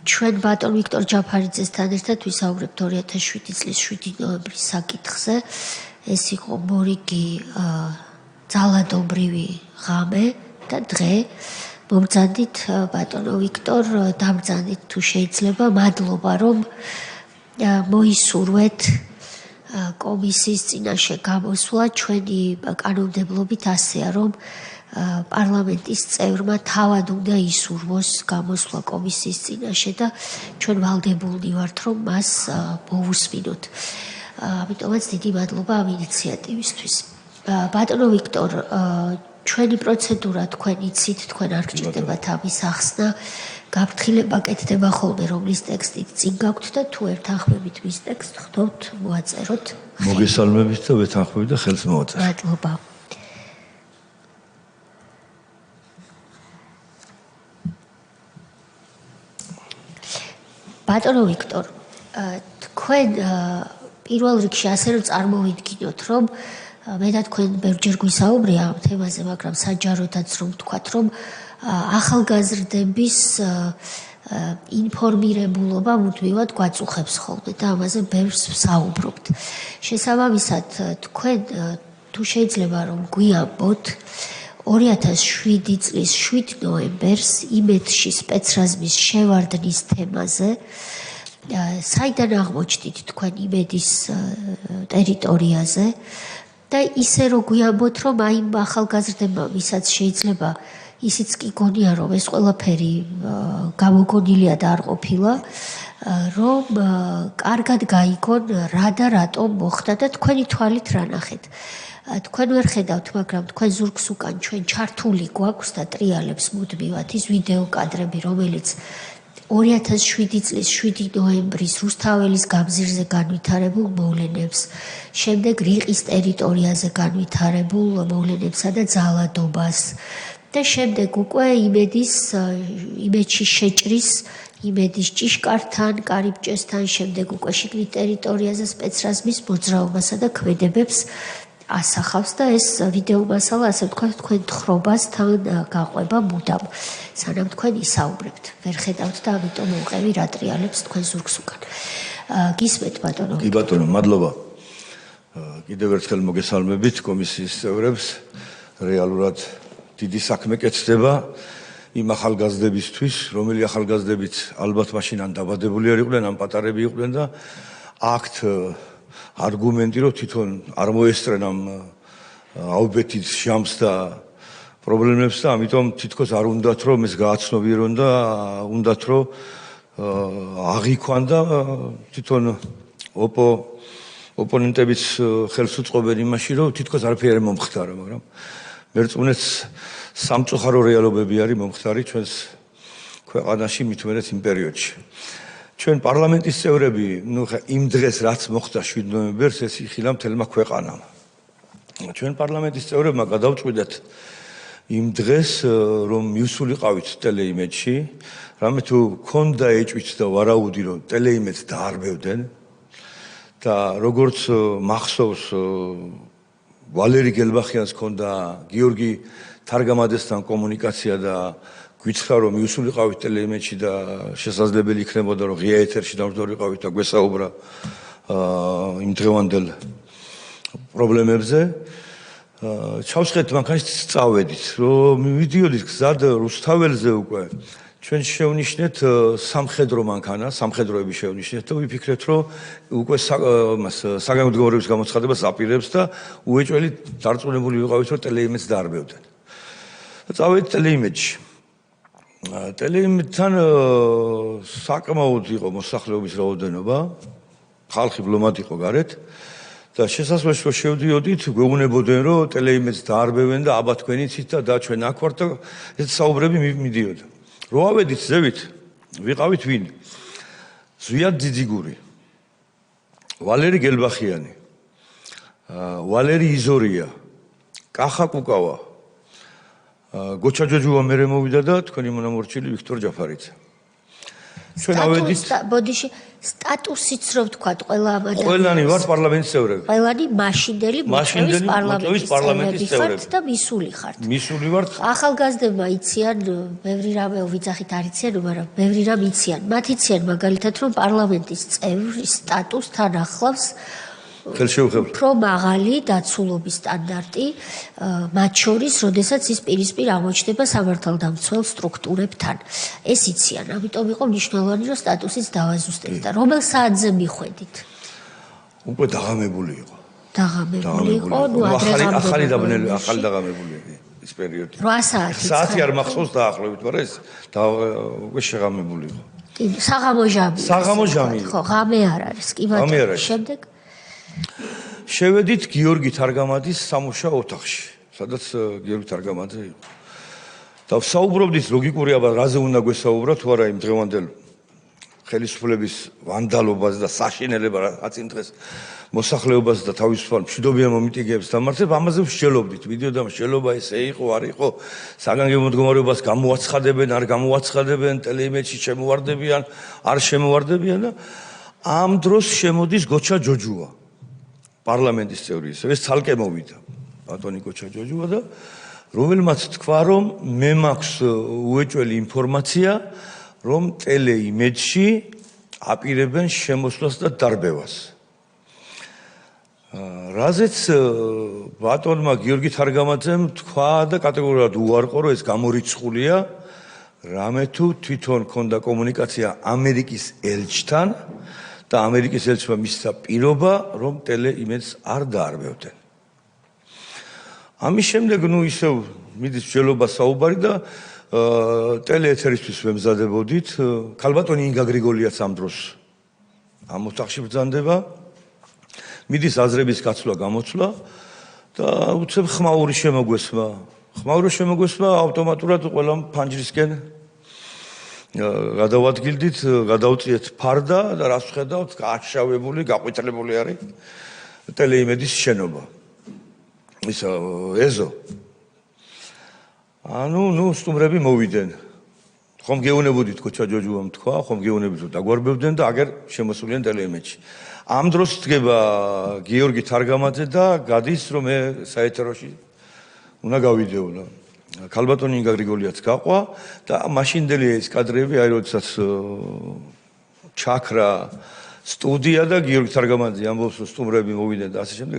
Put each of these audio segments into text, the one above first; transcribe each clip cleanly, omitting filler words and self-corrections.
ჩვენ ბატონ ვიქტორ ჯაფარიძესთან ერთად ვისაუბრებთ 2007 წლის 7 ნოემბრის საკითხზე. ეს იყო მორიგი ძალადობრივი ღამე და დღე. მომბრძანდით ბატონო ვიქტორ, დამბრძანდით თუ შეიძლება, მადლობა რომ მოისურვეთ კომისიის წინაშე გამოსვლა. ჩვენი კანონმდებლობით ასეა, რომ პარლამენტის წევრმა თავად უნდა ისურვოს გამოსვლა კომისიის წინაშე და ჩვენ ვალდებულნი ვართ, რომ მას მოვუსმინოთ. ამიტომაც დიდი მადლობა ამ ინიციატივისთვის. ბატონო ვიქტორ, ჩვენი პროცედურა თქვენ იცით, თქვენ არ გჭირდებათ ამის ახსნა. გაფრთხილება კეთდება ხოლმე, რომლის ტექსტით წინ გაქვთ და თუ ერთანხმებით მის ტექსტს ხდობთ, მოაწეროთ. მოგესალმებით და ვეთანხმებით და ხელს მოვაწერთ. მადლობა. ბატონო ვიქტორ, თქვენ პირველ რიგში ასე რომ წარმოვიდგინოთ, რომ მე და თქვენ ბევრჯერ გვისაუბრია ამ თემაზე, მაგრამ საჯაროდაც რომ ვთქვათ, რომ ახალგაზრდების ინფორმირებულობა მუდმივად გვაწუხებს ხოლმე და ამაზე ბევრს ვსაუბრობთ. შესაბამისად, თქვენ თუ შეიძლება რომ გვიამბოთ 2007 წლის 7 ნოემბერს იმედში სპეცრაზმის შევარდნის თემაზე საიდან აღმოჩნდით თქვენ იმედის ტერიტორიაზე და ისე რომ გვიამბოთ, რომ აი იმ ახალგაზრდებმა, ვისაც შეიძლება ისიც კი გონია, რომ ეს ყველაფერი გამოგონილია და არ ყოფილა, რომ კარგად გაიგონ რა და რატომ მოხდა და თქვენი თვალით რა ნახეთ. თქვენ ვერ ხედავთ, მაგრამ თქვენ ზურგს უკან ჩვენ ჩართული გვაქვს და ტრიალებს მუდმივად ის ვიდეო კადრები, რომელიც 2007 წლის 7 ნოემბრის რუსთაველის გამზირზე განვითარებულ მოვლენებს, შემდეგ რიყის ტერიტორიაზე განვითარებულ მოვლენებსა და ძალადობას და შემდეგ უკვე იმედში შეჭრის, იმედის ჭიშკართან, კარიბჭესთან, შემდეგ უკვე შიგნით ტერიტორიაზე სპეცრაზმის მოძრაობასა და ქმედებებს ასახავს და ეს ვიდეო მასალა, ასე ვთქვათ, თქვენ თხრობასთან გაყვება მუდამ, სანამ თქვენ ისაუბრებთ. ვერ ხედავთ და ამიტომ მოვყევი რა ტრიალებს თქვენ ზურგს უკან. გისმენთ ბატონო. კი ბატონო, მადლობა. კიდევ ერთხელ მოგესალმებით კომისიის წევრებს. რეალურად დიდი საქმე კეთდება იმ ახალგაზრდებისთვის, რომელი ახალგაზრდებიც ალბათ მაშინ ან დაბადებული არ იყვნენ, ან პატარები იყვნენ და აქვთ არგუმენტი, რომ თვითონ არ მოესწრენ ამ აუბეთის ჟამს და პრობლემებს და ამიტომ თითქოს არ უნდათ რომ ეს გააცნობიერონ და უნდათ რომ აღიქვან და თვითონ ოპონენტებიც ხელს უწყობენ იმაში, რომ თითქოს არაფერი არ მომხდარა, მაგრამ მერწმუნეც სამწუხარო რეალობები არის მომხდარი ჩვენს ქვეყანაში, მით უმეტეს იმ პერიოდში. ჩვენ პარლამენტის წევრები, იმ დღეს რაც მოხდა 7 ნოემბერს, ეს იხილა მთელმა ქვეყანამ. ჩვენ პარლამენტის წევრებმა გადავწყვიტეთ იმ დღეს, რომ მივსულიყავით ტელეიმედში, რამე თუ ქონდა ეჭვით და ვარაუდი, რომ ტელეიმედს დაარბევდნენ და როგორც მახსოვს ვალერი გელბახიანს ქონდა გიორგი თარგამადესთან კომუნიკაცია და გვიცხა რომ მივსულიყავით ტელეიმედში და შესაძლებელი იქნებოდა რომ ღია ეთერში დავდორიყავით და გვესაუბრა იმ დღევანდელ პრობლემებზე. ჩავსხეთ მანქანაში წავედით, რომ მივიდიოდით გზად რუსთაველზე უკვე. ჩვენ შევნიშნეთ სამხედრო მანქანა, სამხედროები შევნიშნეთ და ვიფიქრეთ, რომ უკვე საგანგმდებლობის გამოცხადებას აპირებს და უეჭველი დარწმუნებული ვიყავით, რომ ტელეიმედს დაარბევდნენ. წავედით ტელეიმედში. ტელეიმედთან საკმაოდ იყო მოსახლეობის რაოდენობა, ხალხი ბლომად იყო გარეთ და შესაძლოა რომ შევდიოდით, გვეუბნებოდნენ, რომ ტელეიმედს დაარბევენ და აბა თქვენ იცით და ჩვენ აქ ვართ და ეს საუბრები მიდიოდა. რო ავედით ზევით, ვიყავით ვინ? ზვიად ძიძიგური, ვალერი გელბახიანი, ვალერი იზორია, კახა კუკავა, გოჩა ჯოჯუა მერე მოვიდა და თქვენი მონამორჩილი ვიქტორ ჯაფარიძე. ჩვენ ავედით. ბოდიში სტატუსიც რო ვთქვათ, ყველა ამ ადამიანს. ყველანი ვართ პარლამენტის წევრები. ყველანი მაშინდელი მოწვევის პარლამენტის წევრები და მისული ხართ. მისული ვართ. ახალგაზრდებმა იციან, ბევრი რამე ვიძახით არ იციან, მაგრამ ბევრი რამ იციან. მათ იციან მაგალითად, რომ პარლამენტის წევრის სტატუსს თან ახლავს უფრო მაღალი დაცულობის სტანდარტი, მათ შორის, როდესაც ის პირისპირ ამოჩნდება სამართალდამცველ სტრუქტურებთან. ეს იციან, ამიტომ იყო მნიშვნელოვანი, რომ სტატუსიც დავაზუსტეთ და რომელ საათზე მიხვედით? უკვე დაღამებული იყო. დაღამებული იყო, ნუ ახალი დაღამებული ის პერიოდი. 8 საათი. საათი არ მახსოვს დაახლოებით, მაგრამ ეს უკვე შეღამებული იყო. კი, საღამო ჟამი. საღამო ჟამი. ხო, ღამე არ არის. კი ბატონო, შემდეგ შევედით გიორგი თარგამაძის სამუშაო ოთახში, სადაც გიორგი თარგამაძე იყო. და ვსაუბრობდით ლოგიკური აბა რაზე უნდა გვესაუბრა თუ არა იმ დღევანდელ ხელისუფლების ვანდალობას და საშინელება რაც იმ დღეს მოსახლეობას და თავისუფალ მშვიდობიან მომიტინგეებს დამარცხებ, ამაზე ვსჯელობდით. ვიდეო და მსჯელობა ესე იყო, არ იყო, საგანგებო მდგომარეობას გამოაცხადებენ, არ გამოაცხადებენ, ტელეიმედში შემოვარდებიან, არ შემოვარდებიან და ამ დროს შემოდის გოჩა ჯოჯუა. პარლამენტის წევრი ეს ცალკე მოვიდა ბატონი გოჩა ჯოჯუა და რომელმაც თქვა რომ მე მაქვს უეჭველი ინფორმაცია რომ ტელეიმედში აპირებენ შემოსვლას და დარბევას რაზეც ბატონმა გიორგი თარგამაძემ თქვა და კატეგორიულად უარყო რომ ეს გამორიცხულია რამე თუ თვითონ ქონდა კომუნიკაცია ამერიკის ელჩთან და ამერიკის ელჩმა მისცა პირობა, რომ ტელეიმედს არ დაარბევდნენ. ამის შემდეგ, ისევ მიდის მსჯელობა საუბარი და ტელეეთერისთვის ვემზადებოდით. ქალბატონი ინგა გრიგოლიაც ამ დროს ამ ოთახში ბრძანდება. მიდის აზრების გაცვლა, გამოცვლა და უცებ ხმაური შემოგვესმა. ხმაური შემოგვესმა ავტომატურად ყველა ფანჯრისკენ გადავადგილდით, გადავწიეთ ფარდა და რას ვხედავთ, გააშავებული, გაყვითლებული არის ტელეიმედის შენობა. ის ეზო. სტუმრები მოვიდნენ. ხომ გეუნებოდით გოჩა ჯოჯუამ თქვა, ხომ გეუნებოდით რომ დაგვარბევდნენ და აგერ შემოსულიან ტელეიმედში. ამ დროს დგება გიორგი თარგამაძე და გადის რომ მე საეთეროში უნდა გავიდეო. ქალბატონი ინგა გრიგოლიაც გაყვა და მაშინდელი ეს კადრები აი როდესაც ჩაქრა სტუდია და გიორგი თარგამაძე ამბობს რომ სტუმრები მოვიდნენ და ასე შემდეგ.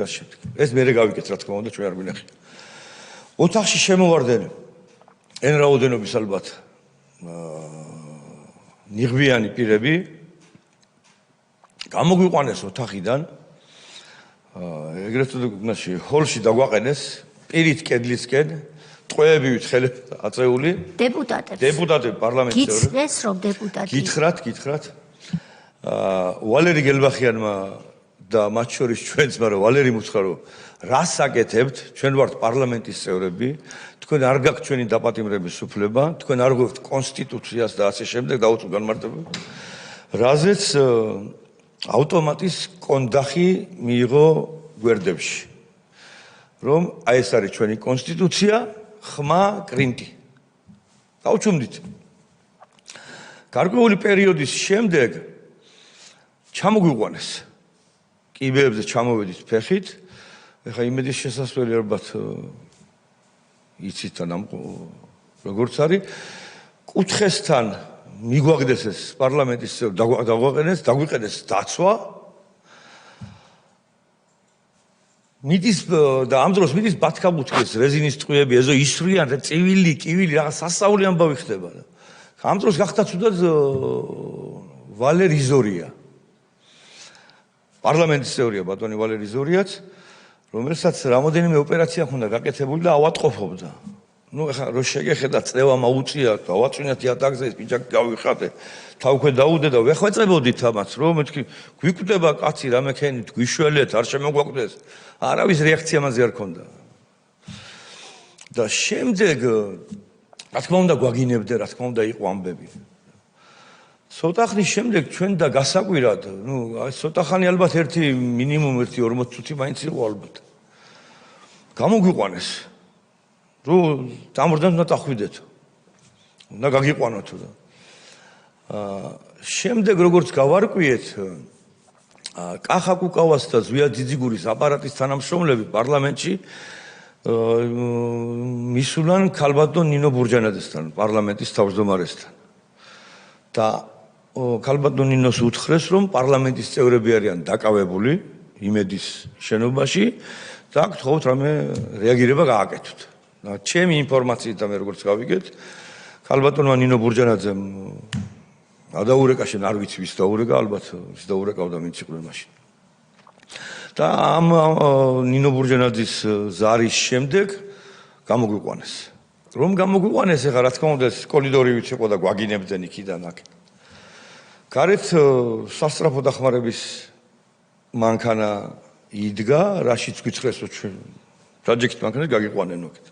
ეს მერე გავიკეთ რა თქმა უნდა ჩვენ არ გვინახია. ოთახში შემოვარდნენ εν რაოდენობის ალბათ ნიღბიანი პირები გამოგვიყვანეს ოთახიდან ეგრეთ წოდებული ჰოლში დაგვაყენეს პირით კედლისკენ ტყვეები ვითხელეთ აწეული დეპუტატები პარლამენტში გიცნეს რომ დეპუტატი გითხრათ ვალერი გელბახიანმა და მათ შორის ჩვენც მაგრამ ვალერი მუცხა რომ რას აკეთებთ ჩვენ ვართ პარლამენტის წევრები თქვენ არ გაქვთ ჩვენი დაპატიმრების უფლება თქვენ არ გვაქვთ კონსტიტუციას და ასე შემდეგ დაუწყო განმარტება რაზეც ავტომატის კონდახი მიიღო გვერდებში რომ აი ეს არის ჩვენი კონსტიტუცია ხმა კრინტი დავჩუმდით გარკვეული პერიოდის შემდეგ ჩამოგვიყვანეს კიბეებზე ჩამოვედით ფეხით ეხა იმედის შესასვლელი ალბათ იცით ამ როგორც არის კუთხესთან მიგვაგდეს ეს პარლამენტის დაგვიყენეს დაცვა მიდის და ამ დროს მიდის ბათქაბუთქეს რეზინის ტყვიები ეზო ისვრიან წივილი კივილი რაღაც სასწაული ამბავი ხდება და ამ დროს გახდა თუდად ვალერი ზორია პარლამენტის წევრია ბატონი ვალერი ზორიაც რომელსაც რამოდენიმე ოპერაცია ჰქონდა გაკეთებული და ავატყოფობდა ეხა რო შეგეხედა წევა მაუწია დავაწვინეთ იატაკზე ეს პიჯაკი გავიხატე თავქვე დაუდე და ვეხვეწებოდით ამას რომ მეთქი გვიკვდება კაცი რამე ქენით გვიშველეთ არ შემოგვაკვდეს არავის რეაქცია მასზე არ ქონდა და შემდეგ რა თქმა უნდა გვაგინებდა რა თქმა უნდა იყო ამბები ცოტა ხნის შემდეგ ჩვენ და გასაკვირად ცოტა ხანი ალბათ მინიმუმ 40 წუთი მაინც იყო ალბათ გამოგვიყვანეს რომ დამორდან უნდა დახვიდეთ უნდა გაგიყვანოთ და შემდეგ როგორც გავარკვიეთ, კახა კუკავას და ზვია ძიძიგურის აპარატის თანამშრომლები პარლამენტში მისულან ქალბატონ ნინო ბურჯანაძესთან, პარლამენტის თავმჯდომარესთან. და ქალბატონ ნინოს უთხრეს, რომ პარლამენტის წევრები არიან დაკავებული იმედის შენობაში და აქ თხოვთ რამე რეაგირება გააკეთოთ. და ჩემი ინფორმაციით და მე როგორც გავიგეთ, ქალბატონმა ნინო ბურჯანაძემ გადაურეკა, შენ არ ვიცი ვის დაურეკა, ალბათ ვის დაურეკავდა ვინც იყო მაშინ. და ამ ნინო ბურჯანაძის ზარის შემდეგ გამოგვიყვანეს. რომ გამოგვიყვანეს, ეხლა რა თქმა უნდა კორიდორივით იყო და გვაგინებდნენ იქიდან აქ. გარეთ სასწრაფო დახმარების მანქანა იდგა, რაშიც გვიცხრესო ჩვენ დაჯექით მანქანას გაგიყვანენ უკეთ.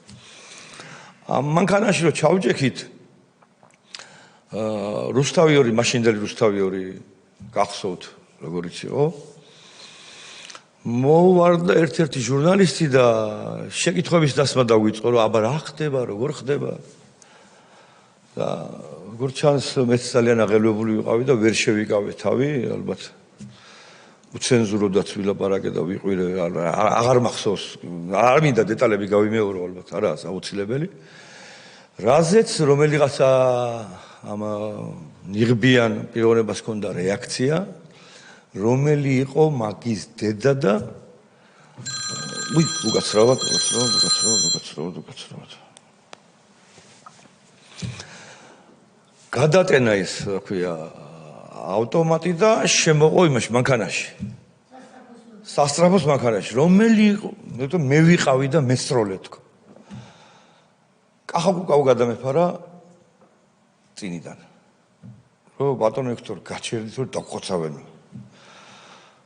ამ მანქანაში რომ ჩავჯექით რუსთავი 2, მაშინდელი რუსთავი 2 გახსოვთ როგორიც იყო. მოვარდა ერთ-ერთი ჟურნალისტი და შეკითხვების დასმა დაგვიწყო, რომ აბა რა ხდება, როგორ ხდება. და როგორ ჩანს მეც ძალიან აღელვებული ვიყავი და ვერ შევიკავე თავი, ალბათ უცენზუროდაც ვილაპარაკე და ვიყვირე, აღარ მახსოვს, არ მინდა დეტალები გავიმეორო, ალბათ არაა აუცილებელი. რაზეც რომელიღაცა ამ ნიღბიან პიროვნებას ჰქონდა რეაქცია, რომელი იყო მაგის დედა და უკაცრავად. გადატენა ის, რა ქვია, ავტომატი და შემოყო იმაში მანქანაში. სასწრაფოს მანქანაში, რომელი იყო, მე ვიყავი და მესროლე თქო. კახა კუკავ გადამეფარა წინიდან. რომ ბატონო ექტორ გაჩერდით რომ დაგხოცავენ.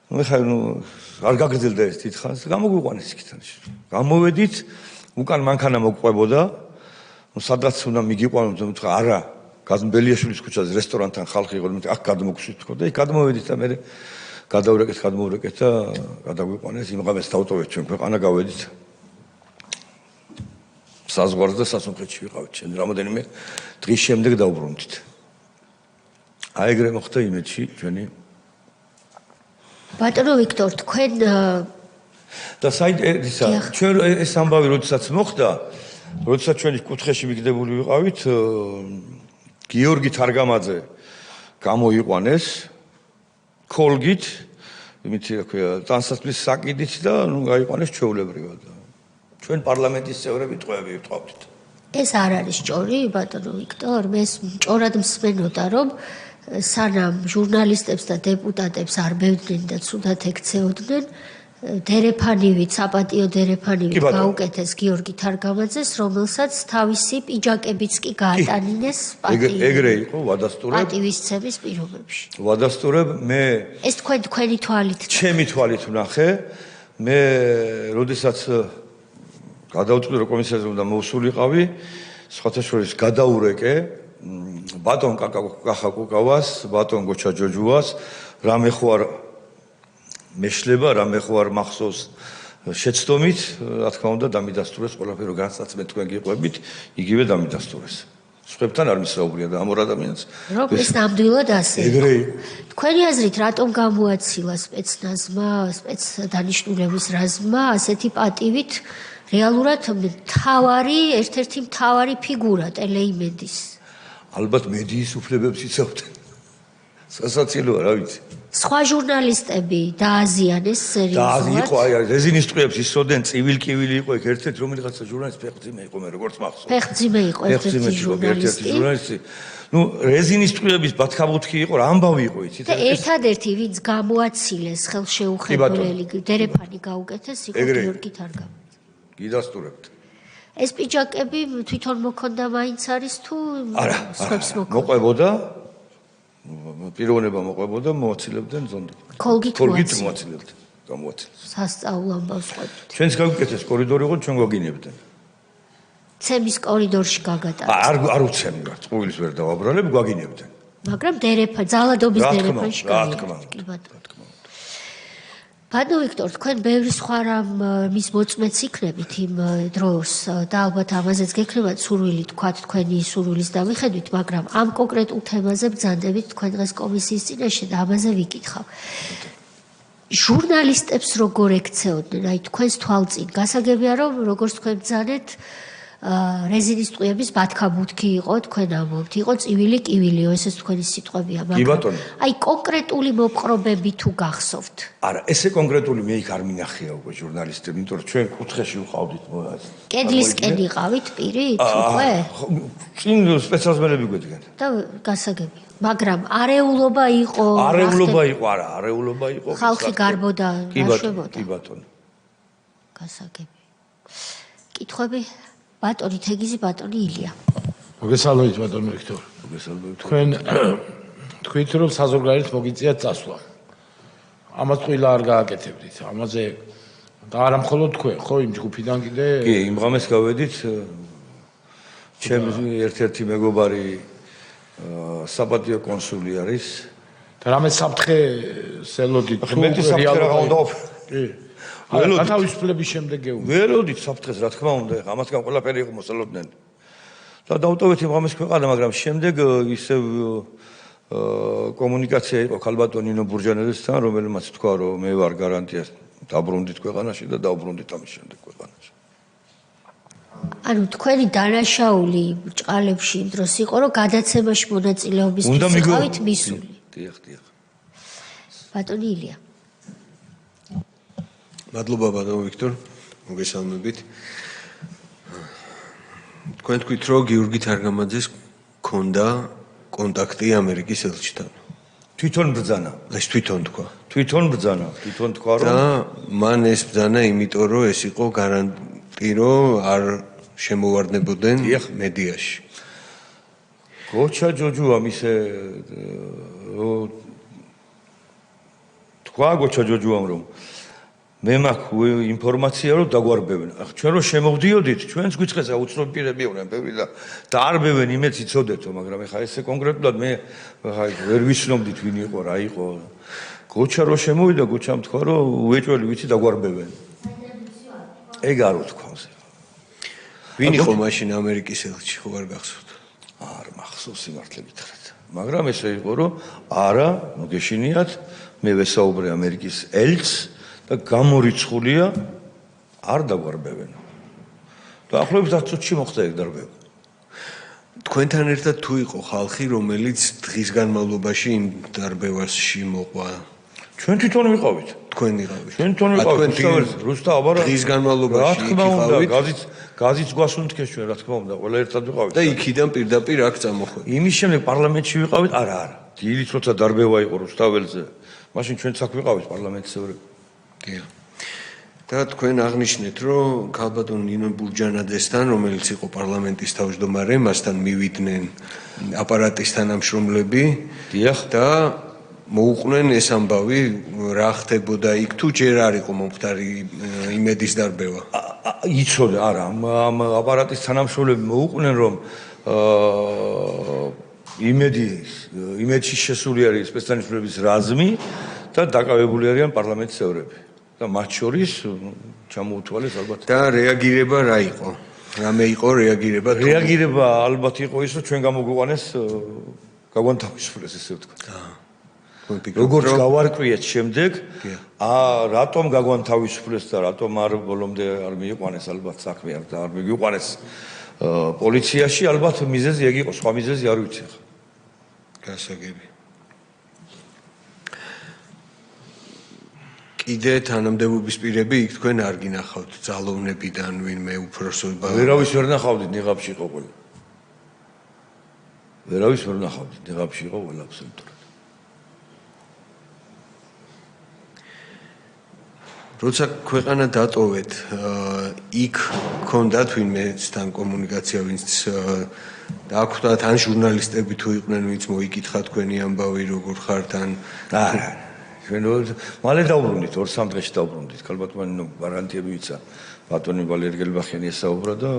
ნუ ეხლა არ გაგრძელდა ეს თითქოს, გამოგვიყვანეს იქიდან. გამოვედით, უკან მანქანა მოგყვებოდა, ნუ სადღაც უნდა მიგიყვანოთ, თქვა არა, ბელიაშვილის ქუჩაზე რესტორანთან ხალხი იყო, მე აქ გადმოგხვით თქო და იქ გადმოვედით და მე გადაურეკეთ და გადაგვიყვანეს, იმღამეს დავტოვეთ ჩვენ ქვეყანა გავედით. საზღვარზე და სასუნხეთში ვიყავით, ჩვენ რამოდენიმე დღის შემდეგ დავბრუნდით. აი ეგრე მოხდა იმედში ჩვენი. ბატონო ვიქტორ, თქვენ და ჩვენ ეს ამბავი როდესაც მოხდა, როდესაც ჩვენი კუთხეში მიგდებული ვიყავით, გიორგი თარგამაძე გამოიყვანეს კოლგით, იმით რა ქვია, ტანსაცმლის საკიდით და ნუ გაიყვანეს ჩვეულებრივად. ჩვენ პარლამენტის წევრები ტყვეები ვიტყავდით. ეს არ არის სწორი, ბატონო ვიქტორ, მე სწორად მსმენოდა, რომ სანამ ჟურნალისტებს და დეპუტატებს არ ბევდნენ და ცუდად ექცეოდნენ, დერეფანივით, საპატიო დერეფანივით გაუკეთეს გიორგი თარგამაძეს, რომელსაც თავისი პიჯაკებიც კი გაატანინეს ეგრე იყო ვადასტურებ პატივისცემის პირობებში. ვადასტურებ მე ეს თქვენი თვალით. ჩემი თვალით ვნახე, მე როდესაც გადავწყვიტე რომ კომისიაზე უნდა მოვსულიყავი, სხვათა შორის გადაურეკე ბატონ კახა კუკავას, ბატონ გოჩა ჯოჯუას, რამე ხო არ მეშლება, რამე ხო არ მახსოვს შეცდომით, რა თქმა უნდა დამიდასტურეს ყველაფერი, განსაც მე თქვენ გიყვებით, იგივე დამიდასტურეს. სხვებთან არ მისაუბრია და ამ ორ ადამიანს. რომ ეს ნამდვილად ასე. ეგრე თქვენი აზრით, რატომ გამოაცილა სპეცნაზმა, სპეცდანიშნულების რაზმმა ასეთი პატივით რეალურად ერთ-ერთი მთავარი ფიგურა ტელეიმედის? ალბათ მედიის უფლებებს იცავდნენ. სასაცილოა, რა ვიცი. სხვა ჟურნალისტები დააზიანეს სერიოზულად. და იყო, აი რეზინის ტყვეებს ისოდენ, წივილ-კივილი იყო ეგ ერთ-ერთი რომელიღაცა ჟურნალისტი ფეხძიმე იყო, მე როგორც მახსოვს. ფეხძიმე იყო ერთ-ერთი ჟურნალისტი. ნუ რეზინის ტყვეების ბათქაბუთხი იყო, რა ამბავი იყო, იცით? და ერთადერთი ვინც გამოაცილეს ხელშეუხებელი დერეფანი გაუკეთეს იყო გიორგი თარგამაძე. გიდასტურებთ. ეს პიჯაკები თვითონ მოქონდა მაინც არის თუ სხვებს მოქონდა? მოყვებოდა პიროვნება მოყვებოდა, მოაცილებდნენ ზონდით. კოლგით მოაცილებდნენ, გამოაცილეს. სასწავლო ამბავს ყვებდით. ჩვენს გავიკეთეს კორიდორი იყო, ჩვენ გვაგინებდნენ. ცემის კორიდორში გაგატარეთ. არ უცემ, წყვილის ვერ დავაბრალებ, გვაგინებდნენ. მაგრამ ძალადობის დერეფანში რა თქმა უნდა. ბატონო ვიქტორ, თქვენ ბევრი სხვა რამ მის მოწმეც იქნებით იმ დროს და ალბათ ამაზეც გექნებათ სურვილი თქვათ თქვენი სურვილის დამიხედვით, მაგრამ ამ კონკრეტულ თემაზე ბრძანდებით თქვენ დღეს კომისიის წინაშე და ამაზე ვიკითხავ. ჟურნალისტებს როგორ ექცეოდნენ, აი თქვენს თვალწინ, გასაგებია რომ როგორც თქვენ ბრძანეთ, რეზინის ტყვიების ბათქაბუთქი იყო, თქვენ ამბობთ, იყო წივილი კივილიო, ესეც თქვენი სიტყვებია, მაგრამ აი კონკრეტული მოპყრობები თუ გახსოვთ. არა, ესე კონკრეტული მე იქ არ მინახია უკვე ჟურნალისტები, იმიტომ რომ ჩვენ კუთხეში ვყავდით კედლისკენ იყავით პირით უკვე? წინ სპეციალისტები გვედგენ. და გასაგებია. მაგრამ არეულობა იყო, არეულობა იყო. ხალხი გარბოდა, გაშვებოდა. კი ბატონო. გასაგებია. კითხვები? ბატონი თეგიზი, ბატონი ილია. მოგესალმებით ბატონო ვიქტორ. მოგესალმებით. თქვენ თქვით რომ საზოგადოებრივ მოგიწიათ წასვლა. ამას ყველა არ გააკეთებდით. ამაზე და არა მხოლოდ თქვენ, ხო, იმ ჯგუფიდან კიდე კი, იმ ღამეს გავედით ჩემი ერთ-ერთი მეგობარი საპატიო კონსული არის. და რამე საფრთხე სელოდით თუ მეტი საფრთხე რა უნდა კი. არა, თავისუფლების შემდეგ გეუბნები. ველოდით საფრთხეს, რა თქმა უნდა, ამასგან ყველაფერი იყო მოსალოდნენ. და დავტოვეთ იმ ღამეს ქვეყანა, მაგრამ შემდეგ ისევ კომუნიკაცია იყო ქალბატონ ნინო ბურჯანელესთან, რომელმაც თქვა, რომ მე ვარ გარანტიას დაბრუნდით ქვეყანაში და დავბრუნდით ამის შემდეგ ქვეყანაში. ანუ თქვენი დანაშაული ბრჭყალებში იმ დროს იყო, რომ გადაცემაში მონაწილეობისთვის იყავით მისული. დიახ. ბატონი ილია. მადლობა ბატონო ვიქტორ, მოგესალმებით. თქვენ თქვით, რომ გიორგი თარგამაძეს ჰქონდა კონტაქტი ამერიკის ელჩთან. თვითონ ბრძანა. ეს თვითონ თქვა. თვითონ თქვა, რომ და მან ეს ბრძანა იმიტომ, რომ ეს იყო გარანტი, რომ არ შემოვარდებოდნენ მედიაში. გოჩა ჯოჯუამ ისე თქვა გოჩა ჯოჯუამ, რომ მე მაქვს ინფორმაცია, რომ დაგვარბევენ. ჩვენ რო შემოვდიოდით, ჩვენც გვიწყეს აუცნობი პირები იყვნენ ბევრი და არ ბევენ იმეც იცოდეთო, მაგრამ ეხა ესე კონკრეტულად მე ვერ ვიცნობდით ვინ იყო, რა იყო. გოჩა რო შემოვიდა, გოჩამ თქვა, რომ უეჭველი ვიცი დაგვარბევენ. ეგ არ უთქვა. ვინ იყო მაშინ ამერიკის ელჩი, ხო არ გახსოვთ? არ მახსოვს სიმართლე გითხრათ. მაგრამ ესე იყო, რომ არა, მოგეშინიათ, მე ვესაუბრე ამერიკის ელჩს და გამორიცხულია არ დაგვარბევენ. დაახლოებით 10 წუთში მოხდა ეგ დარბევა. თქვენთან ერთად თუ იყო ხალხი, რომელიც დღის განმავლობაში იმ დარბევაში მოყვა? ჩვენ თვითონ ვიყავით. თქვენ იყავით. ჩვენ თვითონ ვიყავით. რუსთა აბარა დღის განმავლობაში იქ იყავით. გაზიც გვასუნთქეს ჩვენ, რა თქმა უნდა, ყველა ერთად ვიყავით. და იქიდან პირდაპირ აქ წამოხვედით. იმის შემდეგ პარლამენტში ვიყავით? არა. დილით როცა დარბევა იყო რუსთაველზე, მაშინ ჩვენც აქ ვიყავით პარლამენტის წევრები. და თქვენ აღნიშნეთ, რომ ქალბატონ ნინო ბურჯანაძესთან, რომელიც იყო პარლამენტის თავმჯდომარე, მასთან მივიდნენ აპარატის თანამშრომლები და მოუყვნენ ეს ამბავი, რა ხდებოდა იქ, თუ ჯერ არ იყო მომხდარი იმედის დარბევა. იცოდა, არა, ამ აპარატის თანამშრომლები მოუყვნენ, რომ იმედში შესული არის სპეცდანიშნულების რაზმი და დაკავებული არიან პარლამენტის წევრები. და მათ შორის ჩამოუთვალეს ალბათ. და რეაგირება რა იყო? რამე იყო რეაგირება? რეაგირება ალბათ იყო ის, რომ ჩვენ გამოგვიყვანეს გაგვანთავისუფლეს, ესე ვთქვათ. როგორც გავარკვიეთ შემდეგ, რატომ გაგვანთავისუფლეს და რატომ არ ბოლომდე არ მიიყვანეს ალბათ საქმე არ მიგიყვანეს პოლიციაში, ალბათ მიზეზი ეგ იყო, სხვა მიზეზი არ ვიცი ხა. გასაგები. კიდე თანამდებობის პირები იქ თქვენ არ გინახავთ ძალოვნებიდან ვინმე უფროსობა? ვერავის ვერ ნახავდით, ნიღაბში იყო ყველა. ვერავის ვერ ნახავდით, ნიღაბში იყო ყველა აბსოლუტურად. როცა ქვეყანა დატოვეთ, იქ გქონდათ ვინმესთან კომუნიკაცია, ვინც დაახვდათ ან ჟურნალისტები თუ იყვნენ, ვინც მოიკითხა თქვენი ამბავი, როგორ ხართ ან არა. ჩვენ მალე დავბრუნდით, 2-3 დღეში დავბრუნდით. ქალბატონი გარანტიები ვიცა. ბატონი ვალერი გელბახიანი ესაუბრა და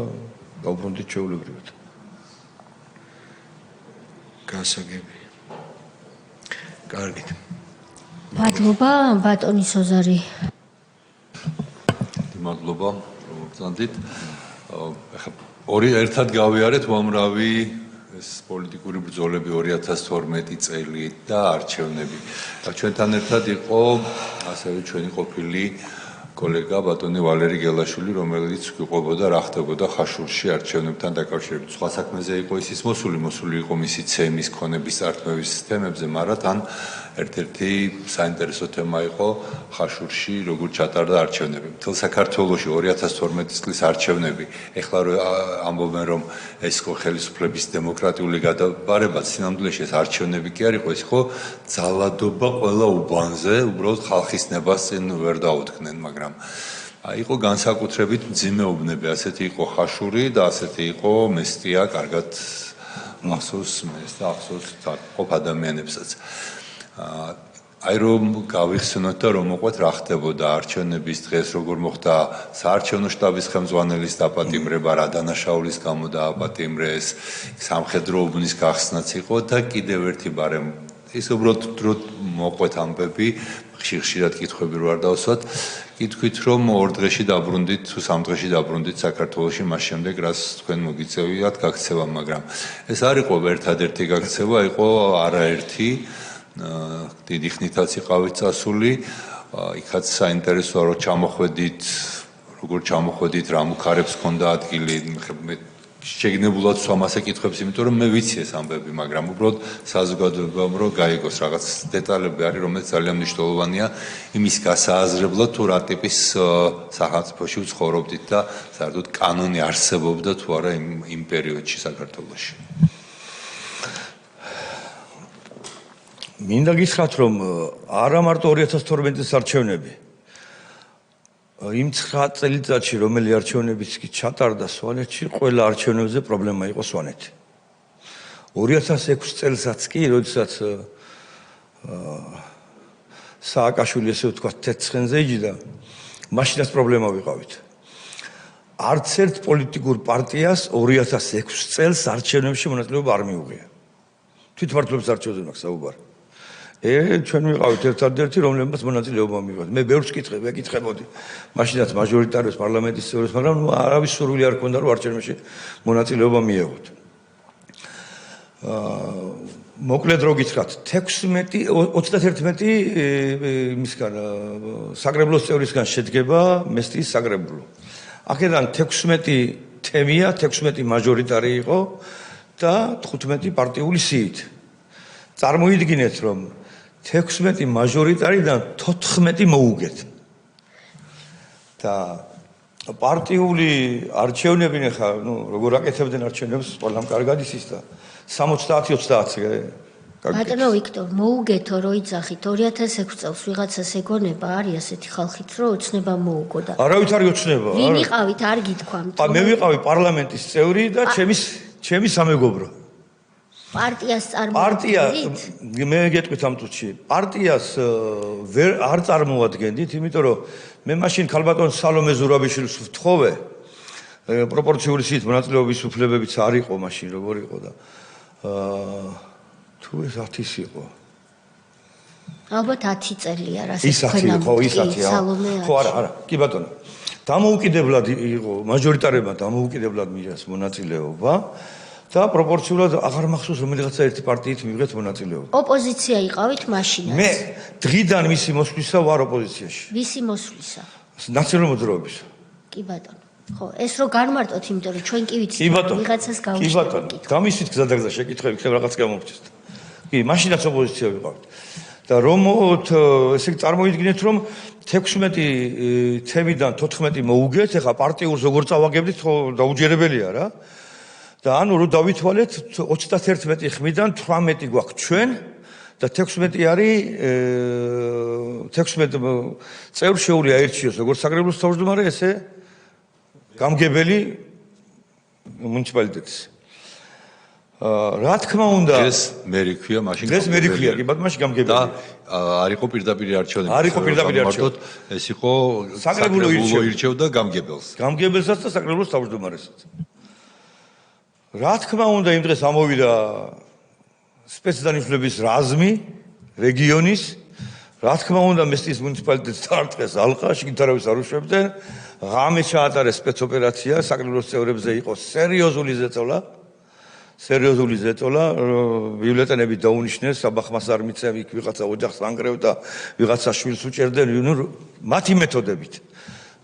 დავბრუნდით ჩვეულებრივად. გასაგები. კარგით. მადლობა, ბატონი სოზარი. მადლობა, მოგწანდით. ახლა ორი ერთად გავიარეთ უამრავი ეს პოლიტიკური ბრძოლები 2012 წელი და არჩევნები. და ჩვენთან ერთად იყო ასევე ჩვენი ყოფილი კოლეგა ბატონი ვალერი გელაშვილი, რომელიც გვიყვებოდა რა ხდებოდა ხაშურში არჩევნებთან დაკავშირებით. სხვა საქმეზე იყო ის მოსული იყო მისი ცემის, ქონების წართმევის თემებზე, მაგრამ თან ერთ-ერთი საინტერესო თემა იყო ხაშურში როგორ ჩატარდა არჩევნები. მთელ საქართველოში 2012 წლის არჩევნები, ეხლა ამბობენ რომ ეს იყო ხელისუფლების დემოკრატიული გადაბარება, სინამდვილეში ეს არჩევნები კი არ იყო, ეს იყო ძალადობა ყველა უბანზე, უბრალოდ ხალხის ნებას წინ ვერ დაუდგნენ, მაგრამ იყო განსაკუთრებით მძიმეობნები, ასეთი იყო ხაშური და ასეთი იყო მესტია, კარგად ახსოვს მეს და ახსოვს ყოფ ადამიანებსაც. აი რომ გავიხსენოთ და რომ მოყვეთ რა ხდებოდა არჩევნების დღეს, როგორ მოხდა საარჩევნო შტაბის ხელმძღვანელის დაპატიმრება, რა დანაშაულის გამო დააპატიმრეს, სამხედრო უბნის გახსნაც იყო და კიდევ ერთი ბარემ ის უბრალოდ დრო მოყვეთ ამბები, ხშირად კითხვები რო არ დავსვათ, კითხვით რომ 2 დღეში დაბრუნდით, თუ 3 დღეში დაბრუნდით საქართველოში, მას შემდეგ რაც თქვენ მოგიწევიათ გაქცევა, მაგრამ ეს არ იყო ერთადერთი გაქცევა, იყო არაერთი დიდი ხნითაც იყავით წასული, იქაც საინტერესოა რომ ჩამოხვედით, როგორ ჩამოხვედით, რა მუქარებს ჰქონდა ადგილი, მე შეგნებულად ვსვამ ასე კითხვებს, იმიტომ რომ მე ვიცი ეს ამბები, მაგრამ უბრალოდ საზოგადოებამ რომ გაიგოს რაღაც დეტალები არის, რომელიც ძალიან მნიშვნელოვანია იმის გასააზრებლად, თუ რა ტიპის სახელმწიფოში ვცხოვრობდით და საერთოდ კანონი არსებობდა თუ არა იმ პერიოდში საქართველოში. მინდა გითხრათ რომ არა მარტო 2012 წლის არჩევნები, იმ 9 წელიწადში რომელი არჩევნებიც კი ჩატარდა სვანეთში, ყველა არჩევნებზე პრობლემა იყო სვანეთი. 2006 წელსაც კი, როდესაც სააკაშვილი ესე ვთქვათ თეცხენზე იჯდა, მაშინაც პრობლემა ვიყავით. არც ერთ პოლიტიკურ პარტიას 2006 წელს არჩევნებში მონაწილეობა არ მიუღია. თვითმმართველობის არჩევნებზე მაქვს საუბარი. ჩვენ ვიყავით ერთადერთი, რომლებმაც მონაწილეობა მივიღოთ. მე ბევრს ვეკითხებოდი. მაშინაც მაჟორიტარებს პარლამენტის წევრებს, მაგრამ არავის სურვილი არ ჰქონდა, რომ არჩევნებში მონაწილეობა მიეღოთ. მოკლედ რო გითხრათ, 31 მისგან საკრებულოს წევრისგან შედგება მესტიის საკრებულო. აქედან 16 თემია, 16 მაჟორიტარი იყო და 15 პარტიული სიით. წარმოიდგინეთ, რომ 16 მაჟორიტარიდან 14 მოუგეთ. და პარტიული არჩევნები ხა, როგორ აკეთებდნენ არჩევნებს, ყველამ კარგად ისის და 70-30 ბატონო ვიქტორ, მოუგეთო რო იცახით 2006 წელს ვიღაცას ეგონება არის ასეთი ხალხით, რომ ოცნება მოუგო და არავით არ ოცნება. ვინ იყავით, არ გითქვამთ. მე ვიყავი პარლამენტის წევრი და ჩემი სამეგობრო. პარტიას პარტია მე გეტყვით ამ წუთში პარტიას არ წარმოადგენდით, იმიტომ რომ მე მაშინ ქალბატონ სალომე ზურაბიშვილს ვთხოვე, პროპორციული სიით მონაწილეობის უფლებებიც არ იყო მაშინ, როგორ იყო და თუ ეს 10-ის იყო. ალბათ 10 წელია რა თქვენამ. ხო, ის 10-ია. ხო, არა, კი ბატონო. დამოუკიდებლად იყო მაჟორიტარებმა დამოუკიდებლად მიიღეს მონაწილეობა. და პროპორციულად აღარ მახსოვს რომელიღაცა ერთი პარტიით მიიღეთ მონაწილეობა. ოპოზიცია იყავით მაშინაც. მე დღიდან მისი მოსვლისა ვარ ოპოზიციაში. ვისი მოსვლისა? ნაციონალური მოძრაობის. კი ბატონო. ხო, ეს რო განმარტოთ, იმიტომ რომ ჩვენ კი ვიცით, ვიღაცას გავუშვით. კი ბატონო. გამისვით გზადაგზა შეკითხები, ხომ რაღაც გამომჩნდეთ. კი, მაშინაც ოპოზიცია ვიყავით. და რომ ესე წარმოიდგინეთ, რომ 16 თემიდან 14 მოუგეთ, ეხა პარტიულს როგორ წავაგებდით, ხო დაუჯერებელია რა. და ანუ რო დავითვალეთ 31 ხმიდან 18 გვაქვს ჩვენ და 16 არის 16 წევრ შეუძლია აერჩიოს როგორც საკრებულოს თავმჯდომარე, ესე გამგებელი მუნიციპალიტეტის. რა თქმა უნდა, ეს მერიქვია მაშინ. ეს მერიქვია, კი ბატონო, მაშინ გამგებელი. და არ იყო პირდაპირ არჩევნები. არ იყო პირდაპირ არჩევნები. ეს იყო საკრებულო ირჩევდა გამგებელს. გამგებელსაც და საკრებულოს თავმჯდომარესაც. რა თქმა უნდა, იმ დღეს ამოვიდა სპეცდანისლების რაზმი რეგიონის რა თქმა უნდა, მესტიის მუნიციპალიტეტს დაარტყეს ალყა, შიგნით არავის არ უშვებდნენ. ღამე ჩაატარეს სპეცოპერაცია, საკრებულოს წევრებზე იყო სერიოზული ზეწოლა, ბიულეტენები დაუნიშნეს, საბახმას არ მიცემ, იქ ვიღაცა ოჯახს ანგრევდა, ვიღაცა შვილს უჭერდნენ, მათი მეთოდებით.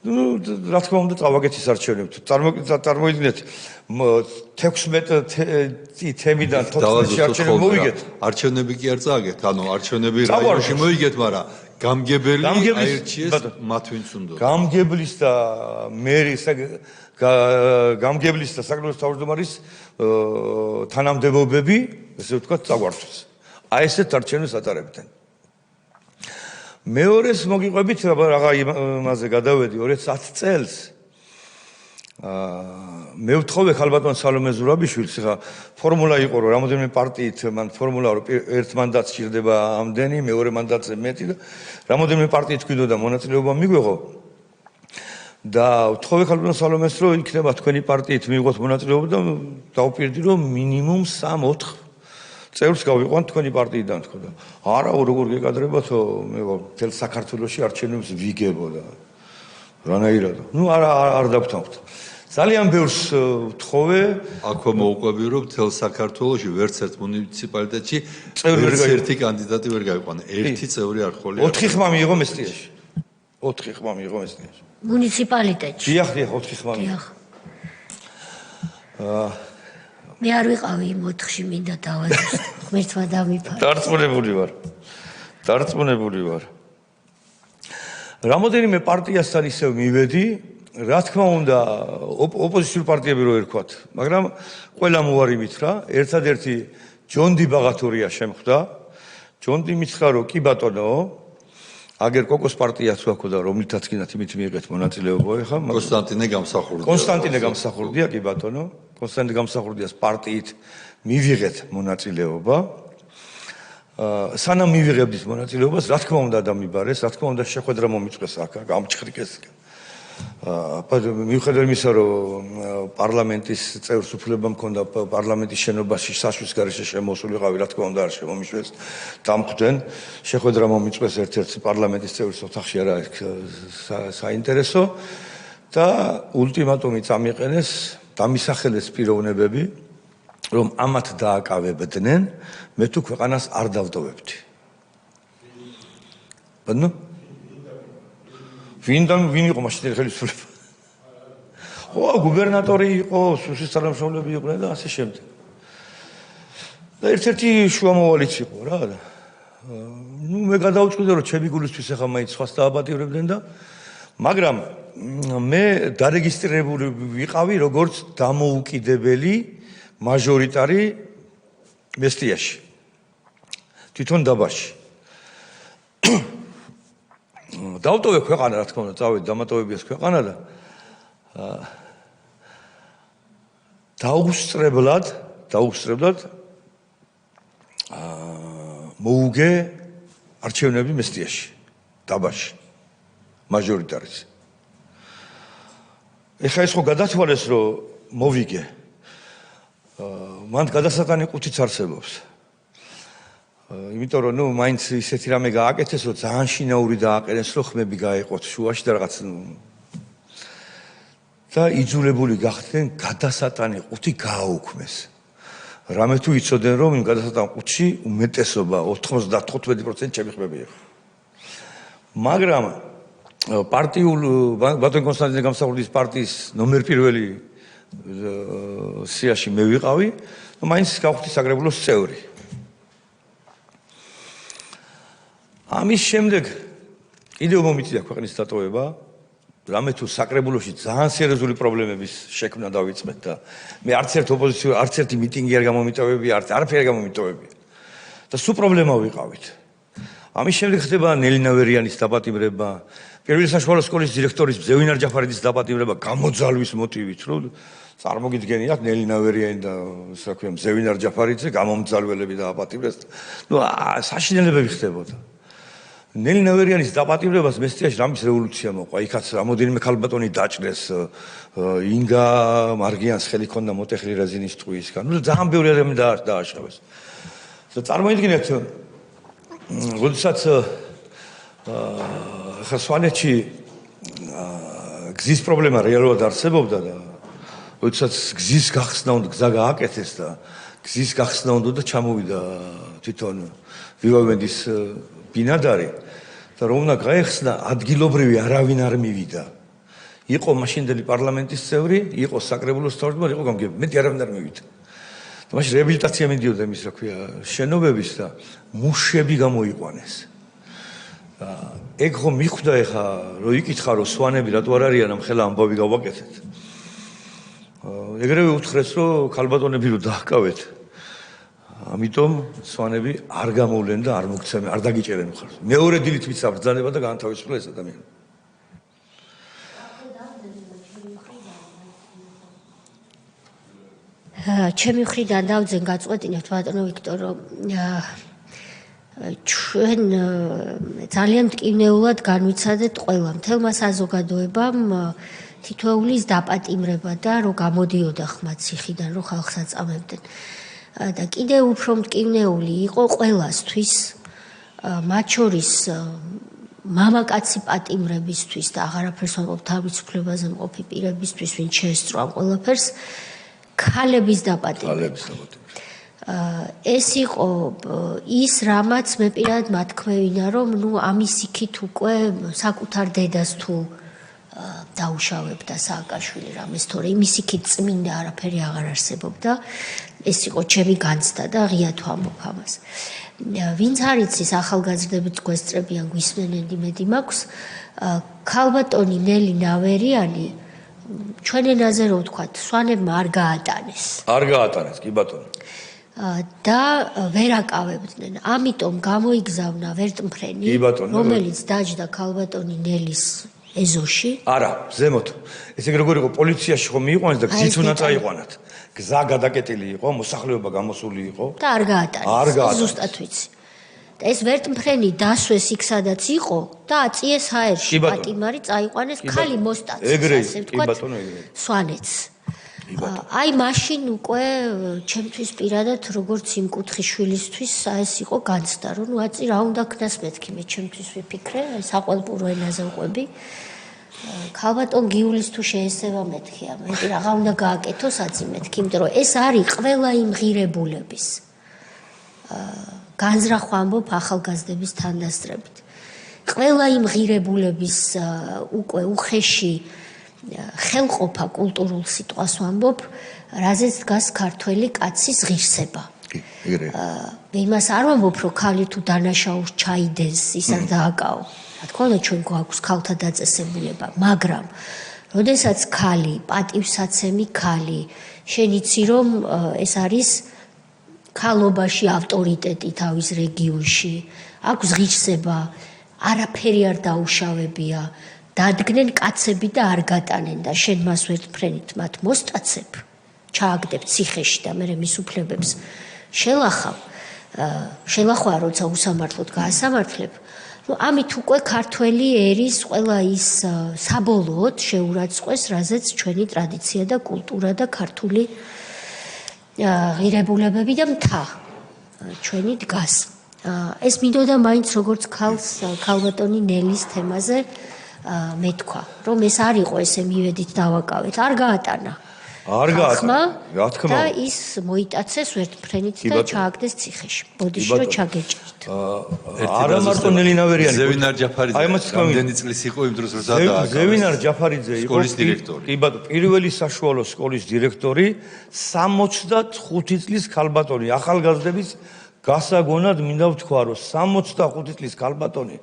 რა თქმა უნდა, წავაგეთის არჩევნებს. წარმოიდგინეთ 16 თემიდან 14 არჩევნები მოვიგეთ. არჩევნები კი არ წააგეთ, ანუ არჩევნები რაიონში მოვიგეთ, მაგრამ გამგებელი აირჩიეს მათ ვინც უნდა. გამგებლის და მერის გამგებლის და საკრებულოს თავმჯდომარის თანამდებობები, ესე ვთქვათ, წაგვართვეს. აი ესეთ არჩევნებს ატარებდნენ. მეორეს მოგიყვებით, რაღა იმაზე გადავედი 2010 წელს. მე ვთხოვე ხალბატონ სალომე ზურაბიშვილს, ხა ფორმულა იყო, რომ რამოდენიმე პარტიით მან ფორმულა რომ ერთ მანდატს ჭირდება ამდენი, მეორე მანდატზე მეტი და რამოდენიმე პარტიით გვიდოდა მონაწილეობა მიგვეღო. და ვთხოვე ხალბატონ სალომეს, რომ იქნება თქვენი პარტიით მიიღოთ მონაწილეობა და დავპირდი, რომ მინიმუმ 3-4 წევრს გავიყვანთ თქვენი პარტიიდან, თქო და არა როგორ გეკადრებათო, მე მთელ საქართველოში არჩევნებს ვიგებო და რანაირადო. არ დავთანხმდ. ძალიან ბევრს ვთხოვე, აქვე მოუყვები, რომ მთელ საქართველოში ვერც ერთ მუნიციპალიტეტში ვერც ერთი კანდიდატი ვერ გაიყვანა. ერთი წევრი არ ხოლია. 4 ხმა მიიღო მესტიაში. 4 ხმა მიიღო მესტიაში. მუნიციპალიტეტში. დიახ, 4 ხმა მიიღო. მე არ ვიყავი იმ 4-ში, მინდა დავაზუსტო. ღმერთმა დამიფარა. დარწმუნებული ვარ. რამოდენიმე პარტიასთან ისევ მივედი, რა თქმა უნდა, ოპოზიციური პარტიები რო ერქვათ, მაგრამ ყველა მოარი მითხრა, ერთადერთი ჯონდი ბაღათურია შემხვდა. ჯონდი მითხრა, რომ კი ბატონო, აგერ კოკოს პარტიაც ვაქო და რომლითაც კიდათ იმით მიიღეთ მონაწილეობა, ეხა კონსტანტინე გამსახურდია, კი ბატონო. კონსტანტინე გამსახურდიას პარტიით მივიღეთ მონაწილეობა. სანამ მივიღებდით მონაწილეობას, რა თქმა უნდა დამიბარეს, რა თქმა უნდა შეხვედრა მომიწყვეს აქ, გამჭხრიკეს. მიუხედავად იმისა, რომ პარლამენტის წევრს უფლება მქონდა პარლამენტის შენობაში საშუალო გარეშე შემოსულიყავი, რა თქმა უნდა არ შემომიშვეს, დამხვდნენ, შეხვედრა მომიწყვეს ერთ-ერთ პარლამენტის წევრის ოთახში არა საინტერესო და ულტიმატუმი წამიყენეს, დამისახელეს პიროვნებები, რომ ამათ დააკავებდნენ, მე თუ ქვეყანას არ დავტოვებდი. ბანო? ვინ იყო მაშინ ხელისუფლება? ხო, გუბერნატორი იყო, სუსის თანამშრომლები იყვნენ და ასე შემდეგ. და ერთ-ერთი შუამოვალიც იყო რა და მე გადავწყვიტე, რომ ჩემი გულისთვის ახლა მაინც სხვას დააპატიმრებდნენ და მაგრამ მე დარეგისტრირებული ვიყავი როგორც დამოუკიდებელი მაჟორიტარი მესტიაში. თვითონ დაბაში. დავტოვე ქვეყანა, რა თქმა უნდა, წავედი დამატოვებიას ქვეყანა და დაუსწრებლად მოუგე არჩევნები მესტიაში, დაბაში, მაჟორიტარის. ეხლა ეს ხო გადათვალეს, რომ მოვიგე. მან გადასატანი ყუთიც არსებობს. იმიტომ რომ მაინც ისეთი რამე გააკეთეს, რომ ძალიან შინაური დააყენეს, რომ ხმები გაეყოთ შუაში და რაღაც და იძულებული გახდნენ გადასატანი ყუთი გააუქმეს. რამე თუ იცოდნენ, რომ იმ გადასატან ყუთში უმეტესობა 95% ჩემი ხმები იყო. მაგრამ ბატონ კონსტანტინე გამსახურდის პარტიის ნომერ პირველი სიაში მე ვიყავი, მაინც გავხდი საკრებულოს წევრი. ამის შემდეგ კიდევ მომიწია ქვეყნის დატოვება, რამე თუ საკრებულოში ძალიან სერიოზული პრობლემების შექმნა დავიწყეთ და მე არც ერთ ოპოზიციურ, არც ერთი მიტინგი არ გამომიტოვები, არაფერი არ გამომიტოვები. და სულ პრობლემა ვიყავით. ამის შემდეგ ხდება ნელინა ვერიანის დაპატიმრება, პირველი საშუალო სკოლის დირექტორის ზევინარ ჯაფარიძის დაპატიმრება გამოძალვის მოტივით, რომ წარმოგიდგენიათ ნელინა ვერიანი და ასე ვქვია ზევინარ ჯაფარიძე გამომძალველები დააპატიმრეს. საშინელებები ხდებოდა. ნელინა ვერიანის დაპატიმრებას მესტიაში რამის რევოლუცია მოყვა. იქაც რამოდენიმე ქალბატონი დაჭრეს, ინგა მარგიანს ხელი ჰქონდა მოტეხილი რეზინის ტყვიისგან. ძალიან ბევრი ადამიანი დააშავეს. და წარმოიდგინეთ, როდესაც ხა სვანეთში გზის პრობლემა რეალურად არსებობდა და როდესაც გზის გახსნა უნდა გზა გააკეთეს და გზის გახსნა უნდა და ჩამოვიდა თვითონ ვივამედის ბინადარი და რომ უნდა გაეხსნა ადგილობრივი არავინ არ მივიდა. იყო მაშინდელი პარლამენტის წევრი, იყო საკრებულოს თავმჯდომარე, იყო გამგებელი, მეტი არავინ არ მივიდა. და მაშინ რეაბილიტაცია მიდიოდა იმის, რა ქვია, შენობების და მუშები გამოიყვანეს. ეგ ხომ მიხვდა ეხა რომ იკითხა რომ სვანები რატო არ არიან ამ ხელა ამბავი გავაკეთეთ. ეგრევე უთხრეს რომ ქალბატონები რომ დაჰკავეთ. ამიტომ სვანები არ გამოვლენ და არ მოგცემენ, არ დაგიჭერენ მხარს. მეორე დილით მის საბრძანება და განთავისუფლა ეს ადამიანი. ჩემი მხრიდან დავძენ გაწყვეტინებთ ბატონო ვიქტორო ჩვენ ძალიან მტკივნეულად განვიცადეთ ყველა მთელმა საზოგადოებამ თითოეულის დაპატიმრება და რომ გამოდიოდა ხმა ციხიდან რომ ხალხს აწამებდნენ და კიდევ უფრო მტკივნეული იყო ყველასთვის მათ შორის მამაკაცი პატიმრებისთვის და აღარაფერს ვამბობ თავისუფლებაზე მყოფი პირებისთვის ვინც შეესწრო ამ ყველაფერს ქალების დაპატიმრება ეს იყო ის რამაც მე პირადად მათქმევინა რომ ნუ ამის იქით უკვე საკუთარ დედას თუ დაუშავებდა სააკაშვილი რამეს თორე იმის იქით წმინდა არაფერი აღარ არსებობდა ეს იყო ჩემი განცდა და ღიად ვამბობ ამას ვინც არ იცის ახალგაზრდებით გვესწრებიან გვისმენენ იმედი მაქვს ქალბატონი ნელი ნავერიანი ჩვენ ენაზე რო ვთქვათ სვანებმა არ გაატანეს კი ბატონო და ვერ აკავებდნენ. ამიტომ გამოიგზავნა ვერტმფრენი, რომელიც დაჯდა ქალბატონი ნელის ეზოში. არა, ზემოთ. ეს ეგ როგორ იყო პოლიციაში ხომ მიიყვანეს და გზით უნდა წაიყვანათ. გზა გადაკეტილი იყო, მოსახლეობა გამოსული იყო და არ გაატანეს. ზუსტად ვიცი. და ეს ვერტმფრენი დასვეს იქ სადაც იყო და აწიეს ჰაერში პატიმარი წაიყვანეს ქალი მოსტაცს, ასე ვთქვათ. სვანეთს. აი მაშინ უკვე ჩემთვის პირადად როგორც იმ კუთხის შვილისთვის ეს იყო განცდა რომ ნუ აწი რა უნდა ქნას მეთქი მე ჩემთვის ვიფიქრე საყვალპურო ენაზე ვყვები ქალბატონ გიულის თუ შეესება მეთქია მე რაღა უნდა გააკეთოს აწი მეთქი იმიტომ რომ ეს არის ყველა იმ ღირებულების განზრახვა ამბობ ახალგაზრდების თანდასწრებით ყველა იმ ღირებულების უკვე უხეში ხელყოფა კულტურულ სიტყვას ვამბობ, რაზეც დგას ქართველი კაცის ღირსება. იმას არ ვამბობ, რომ ქალი თუ დანაშაულს ჩაიდენს, ის არ დააკაო. რა თქმა უნდა, ჩვენ გვაქვს ქალთა დაწესებულება, მაგრამ როდესაც ქალი, პატივსაცემი ქალი, შენ იცი რომ ეს არის ქალობაში ავტორიტეტი თავის რეგიონში, აქვს ღირსება, არაფერი არ დაუშავებია. დადგნენ კაცები და არ გატანენ და შენ მას ვერტმფრენით მათ მოსტაცებ ჩააგდებ ციხეში და მე მის უფლებებს შელახვა როცა უსამართლოდ გაასამართლებ ნუ ამით უკვე ქართველი ერის ყველა ის საბოლოოდ შეურაცხყვეს რაზეც ჩვენი ტრადიცია და კულტურა და ქართული ღირებულებები და მთა ჩვენი დგას ეს მინდოდა მაინც როგორც ქალბატონი ნელის თემაზე მე თქვა, რომ ეს არ იყო ესე მივედით დავაკავეთ, არ გაატანა. არ გაატანა. რა თქმა უნდა. და ის მოიტაცეს ვერტმფრენით და ჩააგდეს ციხეში. ბოდიში რომ ჩაგეჭირთ. არა მარტო ნელი ნავერიანი. ზევინარ ჯაფარიძე. რამდენი წლის იყო იმ დროს რომ ზადაა. ზევინარ ჯაფარიძე იყო სკოლის დირექტორი. კი ბატონო, პირველი საშუალო სკოლის დირექტორი 65 წლის ქალბატონი, ახალგაზრდების გასაგონად მინდა ვთქვა, რომ 65 წლის ქალბატონი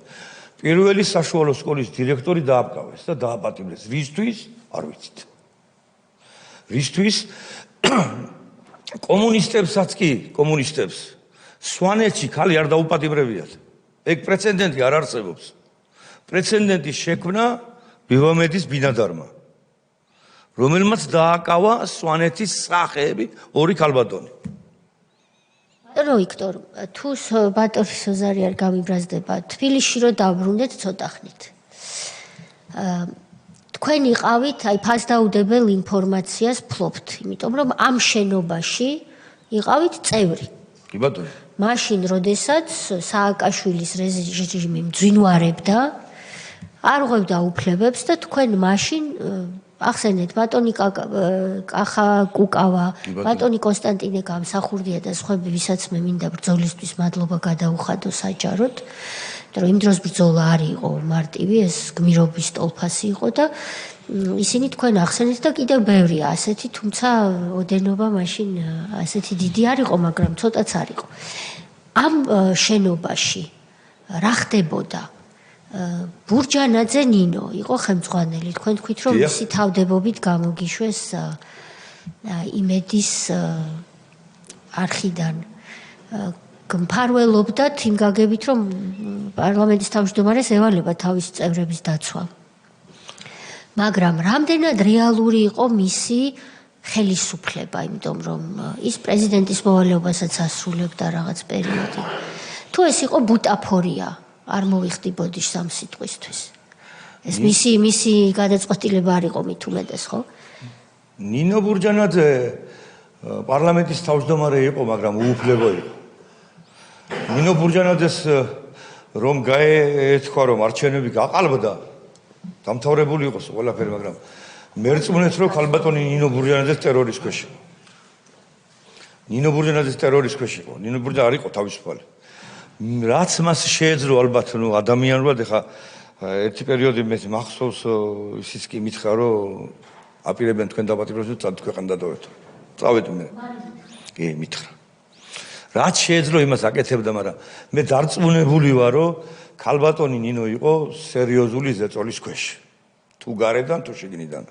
პირველი საშუალო სკოლის დირექტორი დააბკავეს და დააპატიმრეს. რისთვის? არ ვიცით. რისთვის? კომუნისტებსაც კი, კომუნისტებს. სვანეთში ქალი არ დაუპატიმრებიათ. ეგ პრეცედენტი არ არსებობს. პრეცედენტი შექმნა ვივამედის ბინადარმა, რომელმაც დააკავა სვანეთის სახეები ორი ქალბატონი. ბატონო ვიქტორ, თუ ბატონი სოზარი არ გამიბრაზდება, თბილისში რო დავბრუნდეთ ცოტა ხნით. თქვენ იყავით, აი ფასდაუდებელ ინფორმაციას ფლობთ, იმიტომ რომ ამ შენობაში იყავით წევრი. კი ბატონო. მაშინ როდესაც სააკაშვილის რეჟიმი მძვინვარებდა არ ღვევდა უფლებებს და თქვენ მაშინ ახსენეთ ბატონი კახა კუკავა ბატონი კონსტანტინე გამსახურდია და სხვები ვისაც მე მინდა ბრძოლისთვის მადლობა გადაუხადო საჯაროდ იმიტომ რომ იმ დროს ბრძოლა არ იყო მარტივი ეს გმირობის ტოლფასი იყო და ისინი თქვენ ახსენეთ და კიდევ ბევრია ასეთი თუმცა ოდენობა მაშინ ასეთი დიდი არ იყო მაგრამ ცოტაც არ იყო ამ შენობაში რა ხდებოდა ბურჯანაძე ნინო იყო ხელმძღვანელი თქვენ თქვით რომ მისი თავდებობით გამოგიშვეს იმედის არხიდან მფარველობდათ იმ გაგებით რომ პარლამენტის თავმჯდომარეს ევალება თავისი წევრების დაცვა მაგრამ რამდენად რეალური იყო მისი ხელისუფლება იმიტომ რომ ის პრეზიდენტის მოვალეობასაც ასრულებდა რაღაც პერიოდი თუ ეს იყო ბუტაფორია არ მოვიხდი ბოდიშს ამ სიტყვისთვის. ეს მისი გადაწყვეტილება არ იყო მით უმეტეს, ხო? ნინო ბურჯანაძე პარლამენტის თავმჯდომარე იყო, მაგრამ უუფლებო იყო. ნინო ბურჯანაძეს რომ გაეთქვა რომ არჩევნები გაყალბდა, დამთავრებული იყოს ყველაფერი, მაგრამ მერწმუნეთ რომ ქალბატონი ნინო ბურჯანაძეს ტერორის ქვეშ იყო. ნინო ბურჯანაძეს ტერორის ქვეშ იყო. ნინო ბურჯანაძე არ იყო თავისუფალი. რაც მას შეეძლო ალბათ ნუ ადამიანურად ეხა ერთი პერიოდი მე მახსოვს ისიც კი მითხრა რომ აპირებენ თქვენ დაპატიმრებულს წავით ქვეყანა დადოვეთ. წავით მე. კი მითხრა. რაც შეეძლო იმას აკეთებდა, მაგრამ მე დარწმუნებული ვარ რომ ქალბატონი ნინო იყო სერიოზული ზეწოლის ქვეშ. თუ გარედან თუ შიგნიდან.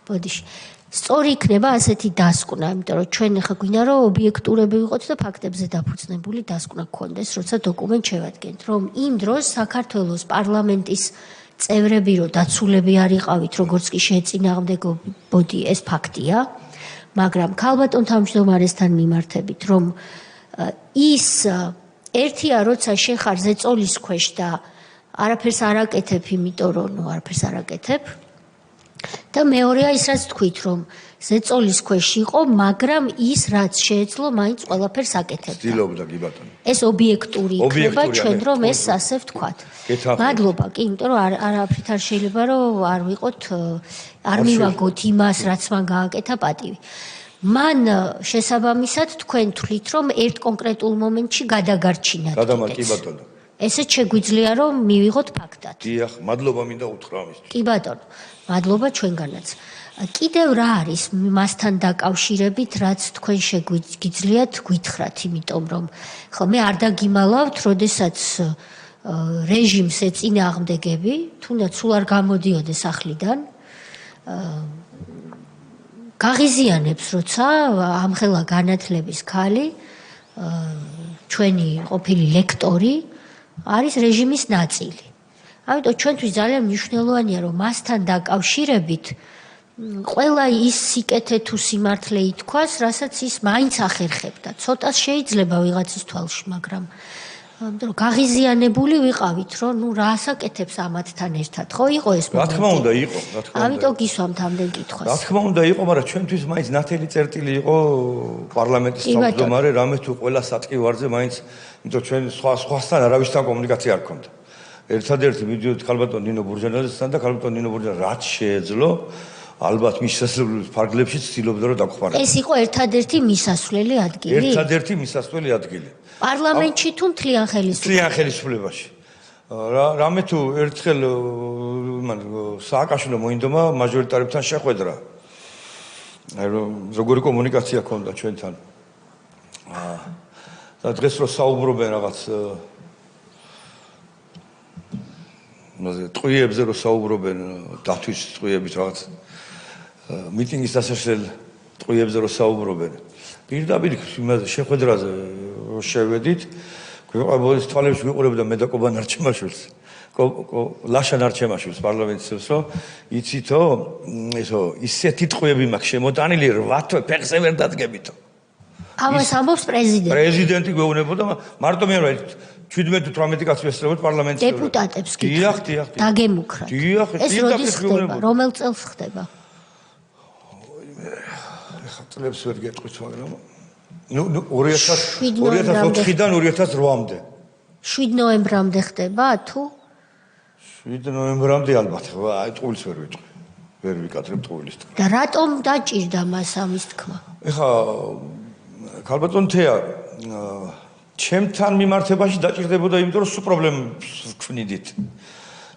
ბოდიში სწორი იქნება ასეთი დასკვნა, იმიტომ რომ ჩვენ ხა გვინდა რომ ობიექტურები ვიყოთ და ფაქტებზე დაფუძნებული დასკვნა გქონდეს, როცა დოკუმენტ შევადგენთ, რომ იმ დროს საქართველოს პარლამენტის წევრები რო დაცულები არ იყავით, როგორც კი შეეწინააღმდეგებოდი, ეს ფაქტია, მაგრამ ქალბატონ თავმჯდომარესთან მიმართებით, რომ ის ერთია, როცა შენ ხარ ზეწოლის ქვეშ და არაფერს არ აკეთებ, იმიტომ რომ არაფერს არ აკეთებ და მეორეა ის რაც თქვით რომ ზეწოლის ქვეშ იყო, მაგრამ ის რაც შეეძლო, მაინც ყველაფერს აკეთებდა. ცდილობდა კი ბატონო. ეს ობიექტური იქნება ჩვენ რომ ეს ასე ვთქვათ. მადლობა, კი, იმიტომ რომ არაფრით არ შეიძლება რომ არ ვიყოთ, არ მივაგოთ იმას, რაც მან გააკეთა პატივი. მან შესაბამისად თქვენ თვლით რომ ერთ კონკრეტულ მომენტში გადაგარჩინათ. კი ბატონო. ესეც შეგვიძლია რომ მივიღოთ ფაქტად. დიახ, მადლობა მინდა უთხრა ამისთვის. კი ბატონო. მადლობა ჩვენგანაც. კიდევ რა არის მასთან დაკავშირებით, რაც თქვენ შეგვიძლიათ გითხრათ, იმიტომ რომ ხო მე არ დაგიმალავთ, როდესაც რეჟიმს ეწინააღმდეგები, თუნდაც სულ არ გამოდიოდეს ახლიდან, გაღიზიანებს, როცა ამხელა განათლების ქალი, ჩვენი ყოფილი ლექტორი არის რეჟიმის ნაწილი. ამიტომ ჩვენთვის ძალიან მნიშვნელოვანია, რომ მასთან დაკავშირებით ყველა ის სიკეთე თუ სიმართლე ითქვას, რასაც ის მაინც ახერხებდა. ცოტას შეიძლება ვიღაცის თვალში, მაგრამ გაღიზიანებული ვიყავით, რომ ნუ რას აკეთებს ამათთან ერთად, ხო იყო ეს მომენტი? რა თქმა უნდა იყო, რა თქმა უნდა. ამიტომ გისვამთ ამდენ კითხვას. რა თქმა უნდა იყო, მაგრამ ჩვენთვის მაინც ნათელი წერტილი იყო პარლამენტის თავმჯდომარე, რამე თუ ყველა სატყივარზე მაინც, იმიტომ ჩვენ სხვასთან არავისთან კომუნიკაცია არ ქონდა. ერთადერთი მიდიოდი ქალბატონ ნინო ბურჯანაძესთან და ქალბატონ ნინო ბურჯანაძე რაც შეეძლო ალბათ მის შესაძლებლობის ფარგლებში ცდილობდა რომ დაგხვარებოდა. ეს იყო ერთადერთი მისასვლელი ადგილი? ერთადერთი მისასვლელი ადგილი. პარლამენტში თუ მთლიან ხელისუფლებაში? მთლიან ხელისუფლებაში. რამე თუ ერთხელ სააკაშვილო მოინდომა მაჟორიტარებთან შეხვედრა. აი რომ როგორი კომუნიკაცია ქონდა ჩვენთან. და დღეს რო საუბრობენ რაღაც ტყვიებზე რო საუბრობენ დათვის ტყვიებით რაღაც მიტინგის დასაშლელ ტყვიებზე რო საუბრობენ პირდაპირ შეხვედრაზე რო შევედით გვეყავით თვალებში ვიყურებდა მე და კობან არჩემაშვილს ლაშან არჩემაშვილს პარლამენტის რო იცითო ესო ისეთი ტყვიები მაქვს შემოტანილი 8 თვე ფეხზე ვერ დადგებითო ამას ამბობს პრეზიდენტი. პრეზიდენტი გვეუბნებოდა მარტო მე რა 17-18 კაცი ესწრებოდ პარლამენტში. დეპუტატებს დიახ. დაგემუქრათ. დიახ, ეს როდის ხდება? რომელ წელს ხდება? ეხლა წლებს ვერ გეტყვით, მაგრამ 2004-დან 2008-მდე. 7 ნოემბრამდე ხდება თუ 7 ნოემბრამდე ალბათ, აი ტყუილს ვერ ვიტყვი. ვერ ვიკადრებ ტყუილის. და რატომ დაჭირდა მას ამის თქმა? ეხლა ქალბატონ თეა ჩემთან მიმართებაში დაჭირდებოდა, იმიტომ რომ სულ პრობლემს გვქვნიდით.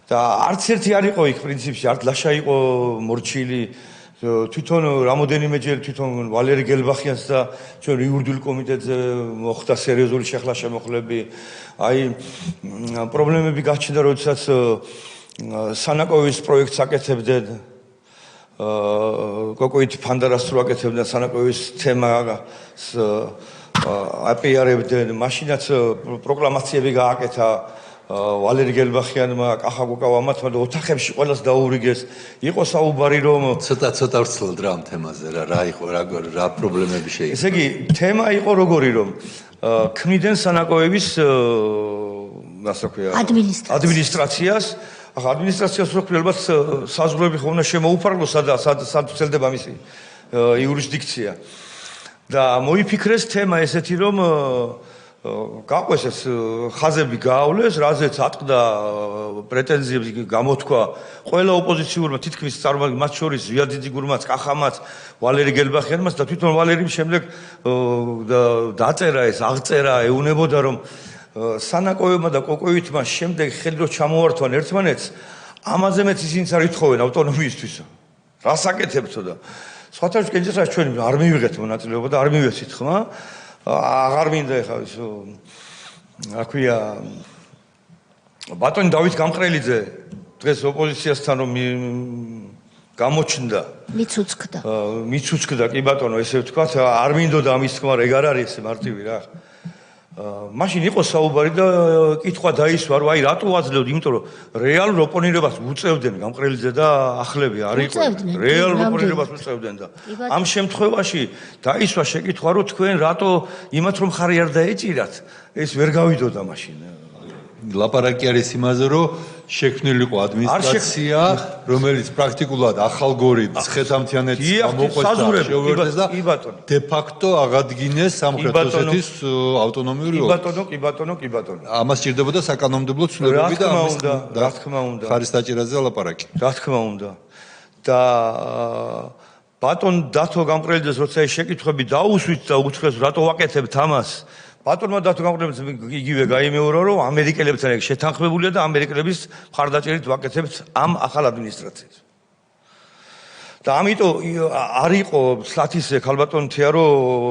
და არც ერთი არ იყო იქ პრინციპში, არც ლაშა იყო მორჩილი, თვითონ რამოდენიმეჯერ თვითონ ვალერი გელბახიანს და ჩვენ იურიდიულ კომიტეტზე მოხდა სერიოზული შეხლა შემოხლები. აი პრობლემები გაჩნდა, როდესაც სანაკოვის პროექტს აკეთებდნენ. კოკოით ფანდარას რო აკეთებდნენ სანაკოვის თემას აპიარებდნენ, მაშინაც პროკლამაციები გააკეთა ვალერი გელბახიანმა, კახა გუკავამათმა და ოთახებში ყველას დაურიგეს. იყო საუბარი რომ ცოტა ვცდილობ რა ამ თემაზე რა იყო რა პრობლემები შეიძლება. ესე იგი თემა იყო როგორი რომ ქმნიდნენ სანაკოების ასე ქვია ადმინისტრაციას. ახლა ადმინისტრაციას რო ქმნილებას საზღვრები ხომ უნდა შემოუფარგლოს სად ვრცელდება მისი იურისდიქცია. და მოიფიქრეს თემა ესეთი რომ გაყვეს ეს ხაზები გაავლეს, რაზეც ატყდა პრეტენზიებს გამოთქვა ყველა ოპოზიციურმა თითქმის წარმომადგენლ მათ შორის ზვიადიძიგურმაც, კახამაც, ვალერი გელბახიანმაც და თვითონ ვალერიმ შემდეგ დაწერა ეს აღწერა ეუნებოდა რომ სანაკოებმა და კოკოვითმა შემდეგ ხელი რო ჩამოართვან ერთმანეთს, ამაზე მეც ისინიც არ ითხოვენ ავტონომიისთვისო. რას აკეთებთო და სხვათა შორის ჩვენ არ მივიღეთ მონაწილეობა და არ მივესით ხმა. აღარ მინდა ეხლა ის რა ქვია ბატონი დავით გამყრელიძე დღეს ოპოზიციასთან რომ გამოჩნდა მიცუცქდა კი ბატონო ესე ვთქვათ არ მინდოდა ამის თქმა ეგ არ არის მარტივი რა მაშინ იყო საუბარი და კითხვა დაისვა რომ აი რატო აძლევთ იმიტომ რომ რეალურ ოპონირებას უწევდნენ გამყრელიძე და ახლები არ იყო რეალურ ოპონირებას უწევდნენ და ამ შემთხვევაში დაისვა შეკითხვა რომ თქვენ რატო იმათ რომ ხარი არ დაეჭირათ ეს ვერ გავიდოდა მაშინ ლაპარაკი არის იმაზე რომ შექმნილიყო ადმინისტრაცია რომელიც პრაქტიკულად ახალგორიდ ცხეთამთიანეთის გამოყვეს და შეუერთეს და დე ფაქტო აღადგინეს სამხრეთ ოსეთის ავტონომიური ოლქი. კი ბატონო. ამას სჭირდებოდა საკანონმდებლო ცვლილებები და ამის რა თქმა უნდა. ხარის დაჭერაზე ლაპარაკი. რა თქმა უნდა. და ბატონ დათო გამყრელიძეს როცა ეს შეკითხვები დაუსვით და უთხრეს რატო ვაკეთებთ ამას ბატონმა დათო გამყრელიძემ იგივე გაიმეორა რომ ამერიკელებთან ეგ შეთანხმებულია და ამერიკელების მხარდაჭერით ვაკეთებთ ამ ახალ ადმინისტრაციას. და ამიტომ არ იყო სლათისე ქალბატონ თეარო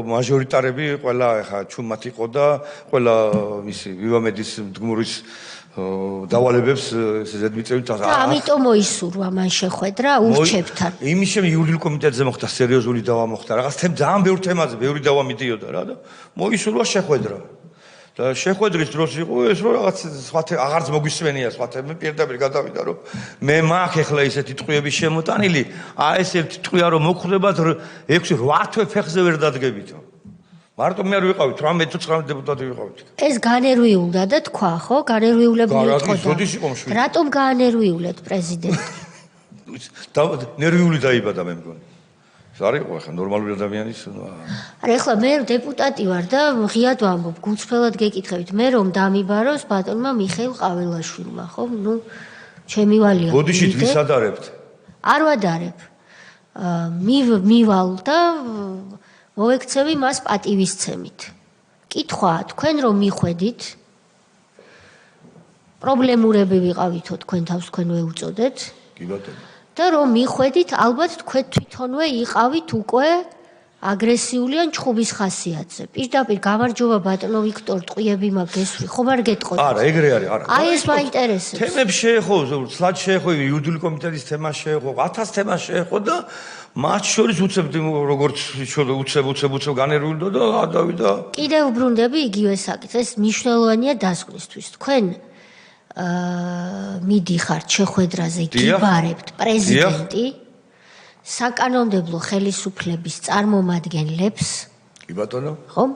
მაჟორიტარები ყველა ეხა ჩუმად იყო და ყველა ისი ვივამედის მდგმურის დავალებებს ზედმიწევით და ამიტომ მოისურვა მან შეხვედრა ურჩებთან. იმის შემდეგ იურიდიულ კომიტეტზე მოხდა სერიოზული დავა მოხდა. რაღაც ძალიან ბევრ თემაზე ბევრი დავა მიდიოდა რა და მოისურვა შეხვედრა. და შეხვედრის დროს იყო ეს რომ რაღაც სხვა აღარც მოგვისმენია სხვა თემები პირდაპირ გადავიდა რომ მე მაქვს ახლა ისეთი ტყვიების შემოტანილი ეს ერთი ტყვია რომ მოხდებათ 6-8 თვე ფეხზე ვერ დადგებითო. მარტო მე არ ვიყავით 18-19 დეპუტატი ვიყავით. ეს განერვიულდა და თქვა ხო? განერვიულებული იყო. რატომ გაანერვიულეთ პრეზიდენტი? ნერვიული დაიბადა მე მგონი. არ იყო ახლა ნორმალური ადამიანის. არა ახლა მე დეპუტატი ვარ და ღიად ვამბობ, გულწრფელად გეკითხებით, მე რომ დამიბაროს ბატონმა მიხეილ ყაველაშვილმა, ხო? ნუ ჩემი ვალია. ბოდიშით ვის ადარებთ? არ ვადარებ. მივალ და მოვექცევი მას პატივისცემით. კითხვაა, თქვენ რომ მიხვედით პრობლემურები ვიყავითო თქვენ თავს თქვენ ვეუწოდეთ? კი ბატონო. და რომ მიხვედით, ალბათ თქვენ თვითონვე იყავით უკვე აგრესიული ან ჩხუბის ხასიათზე. პირდაპირ გამარჯობა ბატონო ვიქტორ, ტყვიები მაქვს გესვრი, ხომ არ გეტყოდით? არა, ეგრე არის, არა. აი ეს მაინტერესებს. თემებს შეეხო, სლად შეეხო, იურიდიული კომიტეტის თემა შეეხო, 1000 თემა შეეხო და მათ შორის უცებ როგორც უცებ განერვიულდა და გადავიდა. კიდევ ვბრუნდები იგივე საკითხს, ეს მნიშვნელოვანია დასკვნისთვის. თქვენ მიდიხართ შეხვედრაზე, გიბარებთ პრეზიდენტი საკანონმდებლო ხელისუფლების წარმომადგენლებს. კი ბატონო. ხომ?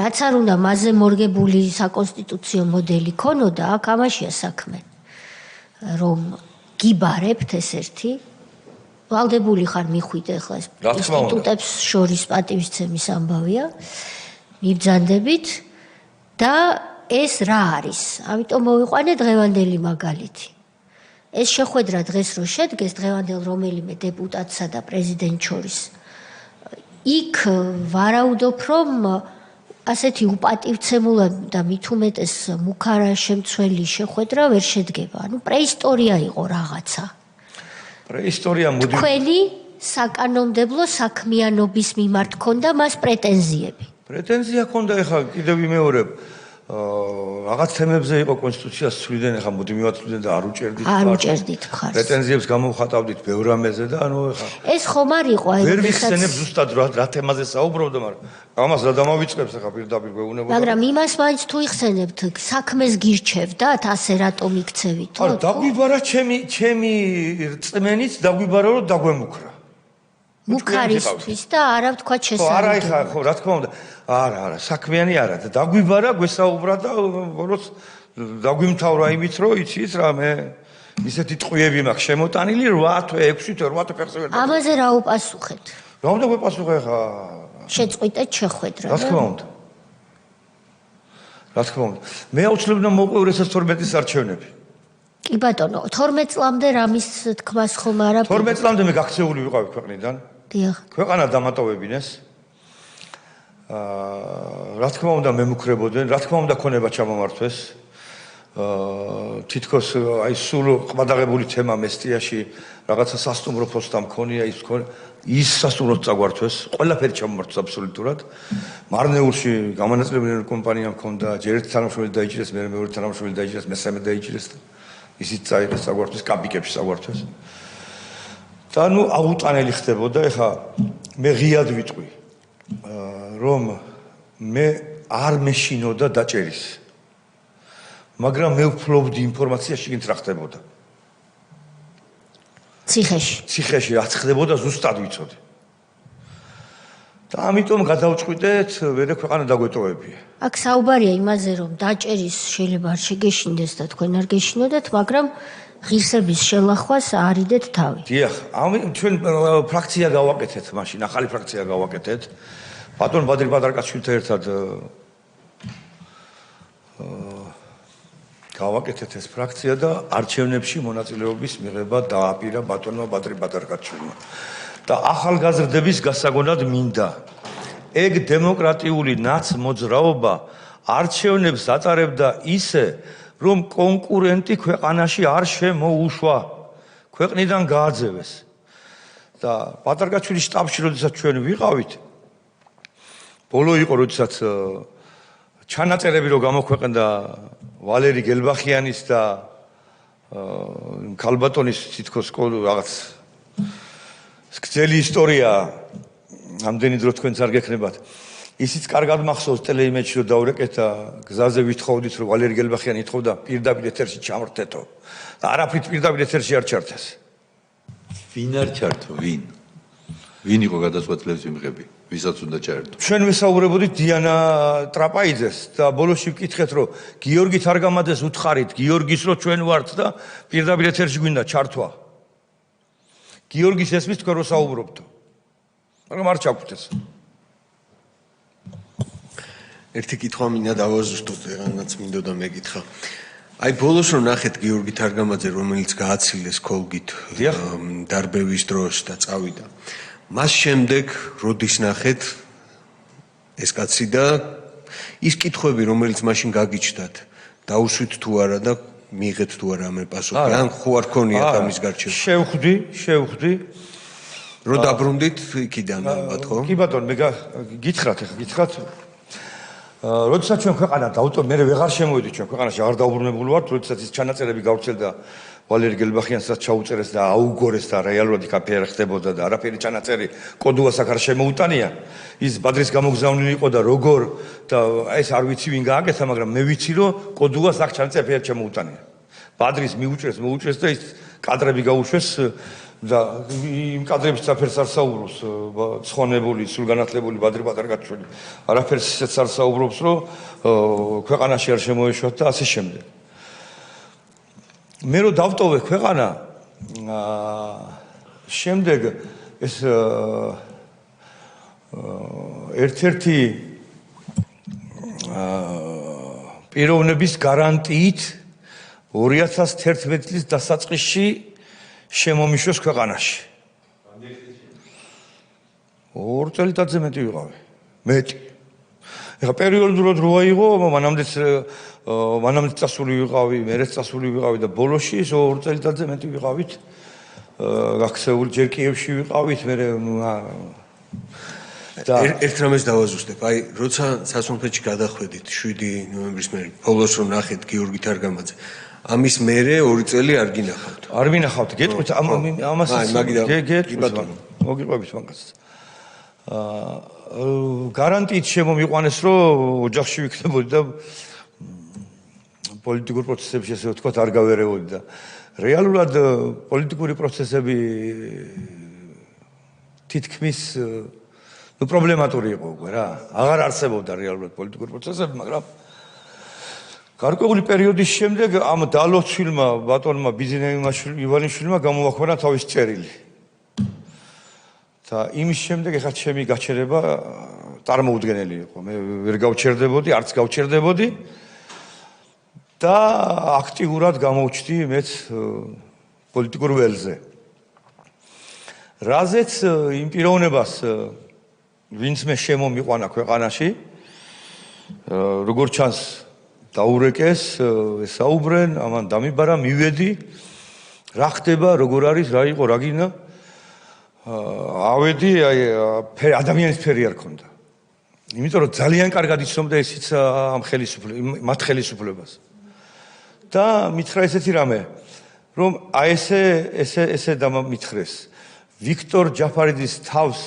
რაც არ უნდა მასზე მორგებული საკონსტიტუციო მოდელი ქონოდა, აქ ამაშია საქმე. რომ გიბარებთ ეს ერთი ვალდებული ხარ მიხვიდე ახლა ეს ინსტიტუტებს შორის პატივისცემის ამბავია მიბრძანდებით და ეს რა არის? ამიტომ მოვიყვანე დღევანდელი მაგალითი. ეს შეხვედრა დღეს რო შედგეს დღევანდელ რომელიმე დეპუტატსა და პრეზიდენტს შორის. იქ ვარაუდობ, რომ ასეთი უპატივცემულად და მით უმეტეს მუქარა შემცველი შეხვედრა ვერ შედგება. ანუ პრეისტორია იყო რაღაცა. პრეისტორია მოდი. თქვენი საკანონმდებლო საქმიანობის მიმართ ქონდა მას პრეტენზიები. პრეტენზია ქონდა ეხლა კიდევ ვიმეორებ. რაღაც თემებზე იყო კონსტიტუციას ცვლიდან, ეხლა მოდი მივაცვლიდან და არ უჭერდით. არ უჭერდით მხარს. პრეტენზიებს გამოვხატავდით ბევრ რამეზე და ანუ ეხლა ეს ხომ არ იყო აი ვერ ვიხსენებ ზუსტად რა თემაზე საუბრობდა, მაგრამ ამას რა დამავიწყებს ეხლა პირდაპირ გვეუბნება. მაგრამ იმას მაინც თუ იხსენებთ, საქმეს გირჩევდათ, ასე რატომ იქცევით? არა, დაგვიბარა ჩემი რწმენით, დაგვიბარა რომ დაგვემუქრა. მუქარისთვის და არა ვთქვა შესაძლებელი. არა ეხლა ხო რა თქმა უნდა. არა, საქმიანი არა და დაგვიბარა, გვესაუბრა და ბოლოს დაგვიმთავრა იმით, რომ იცით რა მე ისეთი ტყვიები მაქვს შემოტანილი 8 თვე, 6 თვე, 8 ფეხზე ვერ. ამაზე რა უპასუხეთ? რა უნდა გვეპასუხე ხა? შეწყვიტეთ შეხვედრა. რა თქმა უნდა. რა თქმა უნდა. მე აუცილებლად მოვყვე 2012-ის არჩევნები. კი ბატონო, 12 წლამდე რამის თქმას ხომ არა? 12 წლამდე მე გაქცეული ვიყავი ქვეყნიდან. დიახ. ქვეყანა დამატოვებინეს. რა თქმა უნდა მემუქრებოდნენ, რა თქმა უნდა ქონება ჩამომართვეს. თითქოს აი სულ ყბადაღებული თემა მესტიაში რაღაცა სასტუმრო ფოსტა მქონია ის სასტუმროს წაგვართვეს, ყველაფერი ჩამომართვეს აბსოლუტურად. მარნეულში გამანაწილებელი კომპანია მქონდა, ჯერ ერთი თანამშრომელი დაიჭირეს, მე მეორე თანამშრომელი დაიჭირეს, მესამე დაიჭირეს. ისიც წაიღეს წაგვართვეს, კაბიკებში წაგვართვეს. და ნუ აუტანელი ხდებოდა, ეხა მე ღიად ვიტყვი, რომ მე არ მეშინოდა დაჭერის. მაგრამ მე ვფლობდი ინფორმაციაში გინც რა ხდებოდა. ციხეში რაც ხდებოდა ზუსტად ვიცოდი. და ამიტომ გადავწყვიტეთ, ვერე ქვეყანა დაგვეტოვებია. აქ საუბარია იმაზე, რომ დაჭერის შეიძლება არ შეგეშინდეს და თქვენ არ გეშინოდეთ, მაგრამ ღირსების შელახვას არიდეთ თავი. დიახ, ჩვენ ფრაქცია გავაკეთეთ მაშინ, ახალი ფრაქცია გავაკეთეთ. ბატონ ბადრი პატარკაშვილთან ერთად გავაკეთეთ ეს ფრაქცია და არჩევნებში მონაწილეობის მიღება დააპირა ბატონმა ბადრი პატარკაშვილმა. და ახალგაზრდების გასაგონად მინდა ეგ დემოკრატიული ნაცმოძრაობა არჩევნებს ატარებდა ისე, რომ კონკურენტი ქვეყანაში არ შემოუშვა, ქვეყნიდან გააძევეს. და პატარკაშვილის შტაბში როდესაც ჩვენ ვიყავით, ბოლო იყო როდესაც ჩანაწერები რო გამოქვეყნდა ვალერი გელბახიანის და ქალბატონის თითქოს რაღაც გრძელი ისტორია, ამდენი დრო თქვენც არ გექნებათ. ისიც კარგად მახსოვს ტელეიმედში რომ დავრეკეთ და გზაზე ვითხოვდით რომ ვალერი გელბახიანი ითხოვდა პირდაპირ ეთერში ჩამრთეთო და არაფრით პირდაპირ ეთერში არ ჩართეს. ვინ არ ჩართო? ვინ იყო გადაწყვეტილების მიღები? ვისაც უნდა ჩაერთო? ჩვენ ვესაუბრებოდით დიანა ტრაპაიძეს და ბოლოსში ვკითხეთ რომ გიორგი თარგამაძეს უთხარით, გიორგის რო ჩვენ ვართ და პირდაპირ ეთერში გვინდა ჩართვა. გიორგის ესმის თქვენ რო საუბრობდო. მაგრამ არ ჩაგვთეს. ერთი კითხვა მინდა დავაზუსტოთ, რადგანაც მინდოდა მეკითხა. აი ბოლოს რომ ნახეთ გიორგი თარგამაძე, რომელიც გააცილეს კოლგით დარბევის დროს და წავიდა. მას შემდეგ როდის ნახეთ ეს კაცი და ის კითხვები, რომელიც მაშინ გაგიჩნდათ, დაუსვით თუ არა და მიიღეთ თუ არა მე პასუხი, ან ხო არ ქონიათ ამის გარჩევა? შევხვდი. რო დაბრუნდით იქიდან ალბათ ხო? კი ბატონო, მე გითხრათ. როდესაც ჩვენ ქვეყანა მე ვეღარ შემოვიდი ჩვენ ქვეყანაში, აღარ დაუბრუნებული ვართ, როდესაც ის ჩანაწერები გავრცელდა ვალერი გელბახიანსაც ჩაუწერეს და აუგორეს და რეალურად იქ ხდებოდა და არაფერი ჩანაწერი კოდუას აქ არ შემოუტანია. ის ბადრის გამოგზავნილი იყო და როგორ და ეს არ ვიცი ვინ გააკეთა, მაგრამ მე ვიცი რომ კოდუას აქ ჩანაწერი არ შემოუტანია. ბადრის მოუჭრეს და ის კადრები გაუშვეს და იმ კადრების საფერს არ საუბრობს ცხონებული, სულგანათლებული ბადრი პატარგაჩვილი. არაფერს ისეც არ საუბრობს, რომ ქვეყანაში არ შემოეშვათ და ასე შემდეგ. მე რო დავტოვე ქვეყანა, შემდეგ ეს ერთ-ერთი პიროვნების გარანტიით 2011 წლის დასაწყისში შემომიშვეს ქვეყანაში. 2 წელიწადზე მეტი ვიყავი. მეტი. ეხლა პერიოდულად რო აიღო, მანამდე წასული ვიყავი, მერეც წასული ვიყავი და ბოლოში 2 წელიწადზე მეტი ვიყავით. გაქცეული ჯერ კიევში ვიყავით, მე და ერთ რამეს დავაზუსტებ. აი, როცა სასუნთქოში გადახვედით 7 ნოემბრის მერე, ბოლოს რო ნახეთ გიორგი თარგამაძე, ამის მერე 2 წელი არ გინახავთ. არ ვინახავთ, გეტყვით ამას გეტყვით. მოგიყვებით მანქანას. გარანტიით შემომიყვანეს, რომ ოჯახში ვიქნებოდი და პოლიტიკურ პროცესებში ესე ვთქვათ არ გავერეოდი და რეალურად პოლიტიკური პროცესები თითქმის პრობლემატური იყო უკვე რა. აღარ არსებობდა რეალურად პოლიტიკური პროცესები, მაგრამ გარკვეული პერიოდის შემდეგ ამ დალოცვილმა ბატონმა ბიზნე ივანიშვილმა გამოაქვეყნა თავის წერილი. და იმის შემდეგ ეხლა ჩემი გაჩერება წარმოუდგენელი იყო. მე ვერ გავჩერდებოდი, არც გავჩერდებოდი და აქტიურად გამოვჩდი მეც პოლიტიკურ ველზე. რაზეც იმ პიროვნებას ვინც მე შემომიყვანა ქვეყანაში, როგორც ჩანს დაურეკეს, ესაუბრენ, ამან დამიბარა, მივედი, რა ხდება, როგორ არის, რა იყო, რა გინდა. ავედი, აი ადამიანის ფერი არ ქონდა. იმიტომ რომ ძალიან კარგად იცნობდა ესიც ამ მათ ხელისუფლებას. და მითხრა ესეთი რამე, რომ აი ესე დამამითხრეს. ვიქტორ ჯაფარიძის თავს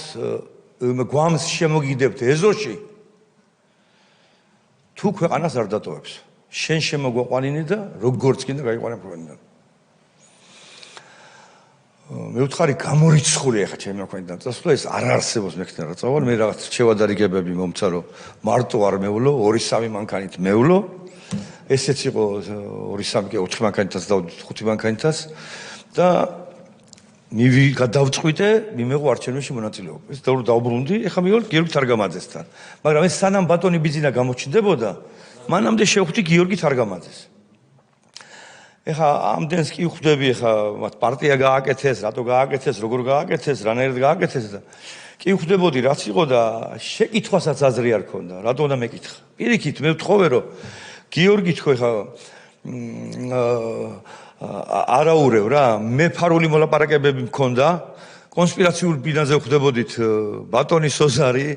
გვამს შემოგიდებთ ეზოში. თუ ქვეყანას არ დატოვებს. შენ შემოგვაყვანინე და როგორც კიდე გაიყვანე ქვეყანიდან. მე ვთხარი გამორიცხული ახლა ჩემი აკვენიდან წასვლა ეს არ არსებობს მექნა რა წავალ მე რაღაც შევადარიგებები მომცა რომ მარტო არ მევლო 2-3 მანქანით მევლო ესეც იყო 2-3 კი 4 მანქანითაც და 5 მანქანითაც და გადავწყვიტე მიმეღო არჩევნებში მონაწილეობა ეს დაუბრუნდი ეხლა მივიდე გიორგი თარგამაძესთან მაგრამ ეს სანამ ბატონი ბიძინა გამოჩნდებოდა მანამდე შევხვდი გიორგი თარგამაძეს ეხა ამდენს კი ხვდები ეხა მათ პარტია გააკეთეს, რატო გააკეთეს, როგორ გააკეთეს, რანაირად გააკეთეს და კი ხვდებოდი რაც იყო და შეკითხვასაც აზრი არ ქონდა, რატო უნდა მეკითხა. პირიქით მე ვთხოვე რომ გიორგი თქო ეხა არაურევ რა, მე ფარული მოლაპარაკებები მქონდა, კონსპირაციულ ბინაზე ხვდებოდით ბატონი სოზარი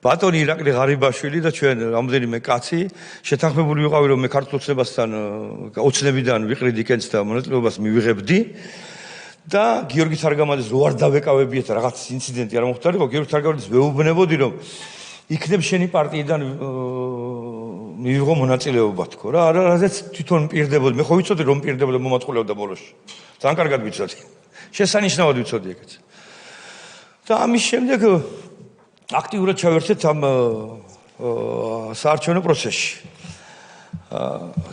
ბატონი ირაკლი ღარიბაშვილი და ჩვენ რამდენიმე კაცი შეთანხმებული ვიყავი რომ მე ქართულ ოცნებასთან ოცნებიდან ვიყრიდი კენს და მონაწილეობას მივიღებდი და გიორგი თარგამაძეს რო არ დავეკავებიეთ რაღაც ინციდენტი არ მოხდარიყო გიორგი თარგამაძეს ვეუბნებოდი რომ იქნებ შენი პარტიიდან მივიღო მონაწილეობა თქო რა რაზეც თვითონ მპირდებოდი მე ხო ვიცოდი რომ მპირდებოდა მომაწყვილეობდა ბოლოში ძალიან კარგად ვიცოდი შესანიშნავად ვიცოდი ეგეც და ამის შემდეგ აქტიურად ჩავერთეთ ამ საარჩევნო პროცესში.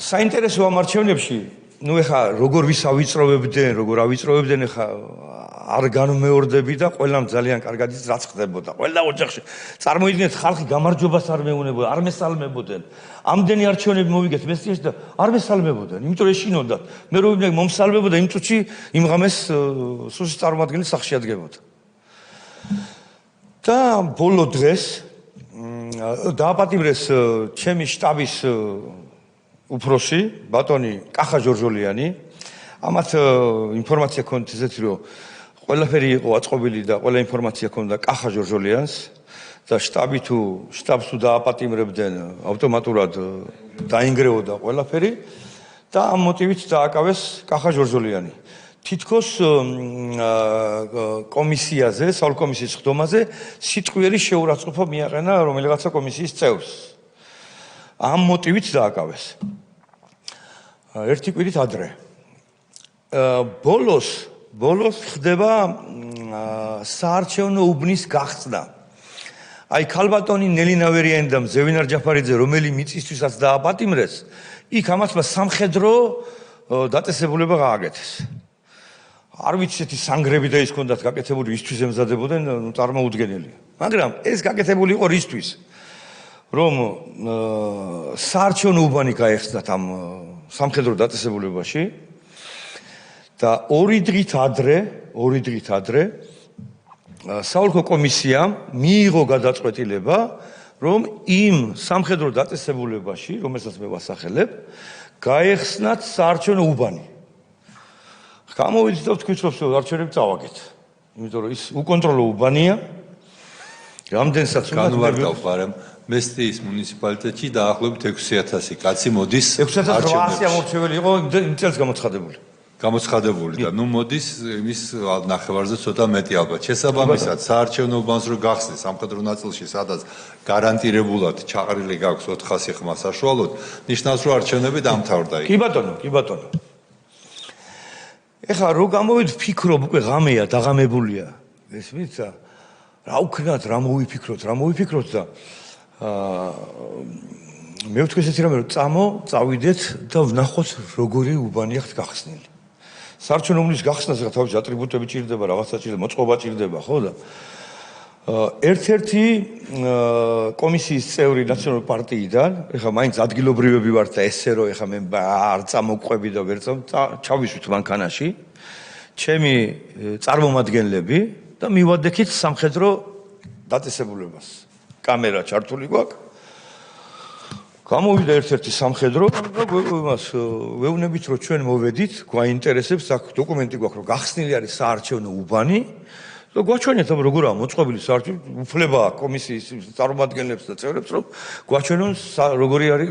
საინტერესო ამ არჩევნებში, ნუ ეხა როგორ ვის ავიწროვებდნენ, როგორ ავიწროვებდნენ ეხა არ განმეორდები და ყველამ ძალიან კარგად იცის რაც ხდებოდა. ყველა ოჯახში წარმოიდგინეთ ხალხი გამარჯვებას არ მეუნებოდა, არ მესალმებოდნენ. ამდენი არჩევნები მოვიგეთ მესტიაში და არ მესალმებოდნენ. იმიტომ რომ ეშინოდათ. მე რო ვიბნე მომსალმებოდა იმ წუთში იმ ღამეს სუსის წარმოადგენლის სახში ადგებოდა. და ბოლო დღეს დააპატიმრეს ჩემი შტაბის უფროსი ბატონი კახა ჟორჟოლიანი ამათ ინფორმაცია ქონდათ ესეთი რომ ყველაფერი იყო აწყობილი და ყველა ინფორმაცია ქონდა კახა ჟორჟოლიანს და შტაბს თუ დააპატიმრებდნენ ავტომატურად დაინგრეოდა ყველაფერი და ამ მოტივით დააკავეს კახა ჟორჟოლიანი თითქოს კომისიაზე, საოლქომისიის ხდომაზე სიტყვიერი შეურაცხყოფა მიაყენა რომელიღაცა კომისიის წევრს. ამ მოტივით დააკავეს. ერთი კვირით ადრე. ბოლოს ბოლოს ხდება საარჩევნო უბნის გახსნა. აი ქალბატონი ნელი ნავერიანი და ზევინარ ჯაფარიძე რომელი მიწისთვისაც დააპატიმრეს, იქ ამათმა სამხედრო დაწესებულება გააკეთეს. არ ვიცი ესეთი სანგრები და ის ჰქონდათ გაკეთებული ისთვის ემზადებოდნენ, წარმოუდგენელია. მაგრამ ეს გაკეთებული იყო რისთვის? რომ საარჩევნო უბანი გაეხსნათ ამ სამხედრო დაწესებულებაში და 2 დღით ადრე საოლქო კომისიამ მიიღო გადაწყვეტილება, რომ იმ სამხედრო დაწესებულებაში, რომელსაც მე ვასახელებ, გაეხსნათ საარჩევნო უბანი. გამოვიდით და ვთქვით, რომ არჩევნები წავაგეთ. იმიტომ რომ ის უკონტროლო უბანია. რამდენსაც უნდა განვარდავ, მაგრამ მესტიის მუნიციპალიტეტში დაახლოებით 6,000 კაცი მოდის 6,800 ამორჩეველი იყო იმ წელს გამოცხადებული და ნუ მოდის იმის ნახევარზე ცოტა მეტი ალბათ. შესაბამისად, საარჩევნო უბანს რო გახსნეს სამხედრო ნაწილში, სადაც გარანტირებულად ჩაყრილი გაქვს 400 ხმა საშუალოდ, ნიშნავს, რომ არჩევნები დამთავრდა. კი ბატონო. ეხლა რო გამოვიდ ფიქრობ, უკვე ღამეა, დაღამებულია. ესმით და რა უქნათ, რა მოვიფიქროთ და მე ვთქვი ესეთი რამე, რომ წავიდეთ და ვნახოთ როგორი უბანი აქვს გახსნილი. საარჩევნო უბნის გახსნაზე თავისი ატრიბუტები ჭირდება, რაღაცა ჭირდება, მოწყობა ჭირდება, ხო და ერთ-ერთი კომისიის წევრი ნაციონალური პარტიიდან, ეხლა მაინც ადგილობრივები ვართ და ესე რომ ეხლა მე არ წამოყვები და ვერ ჩავისვით მანქანაში, ჩემი წარმომადგენლები და მივადექით სამხედრო დაწესებულებას. კამერა ჩართული გვაქვს. გამოვიდა ერთ-ერთი სამხედრო და იმას ვეუბნებით, რომ ჩვენ მოვედით, გვაინტერესებს, აქ დოკუმენტი გვაქვს, რომ გახსნილი არის საარჩევნო უბანი და გვაჩვენეთ, როგორაა მოწყობილი საარჩევნო უფლება კომისიის წარმომადგენლებს და წევრებს, რომ გვაჩვენონ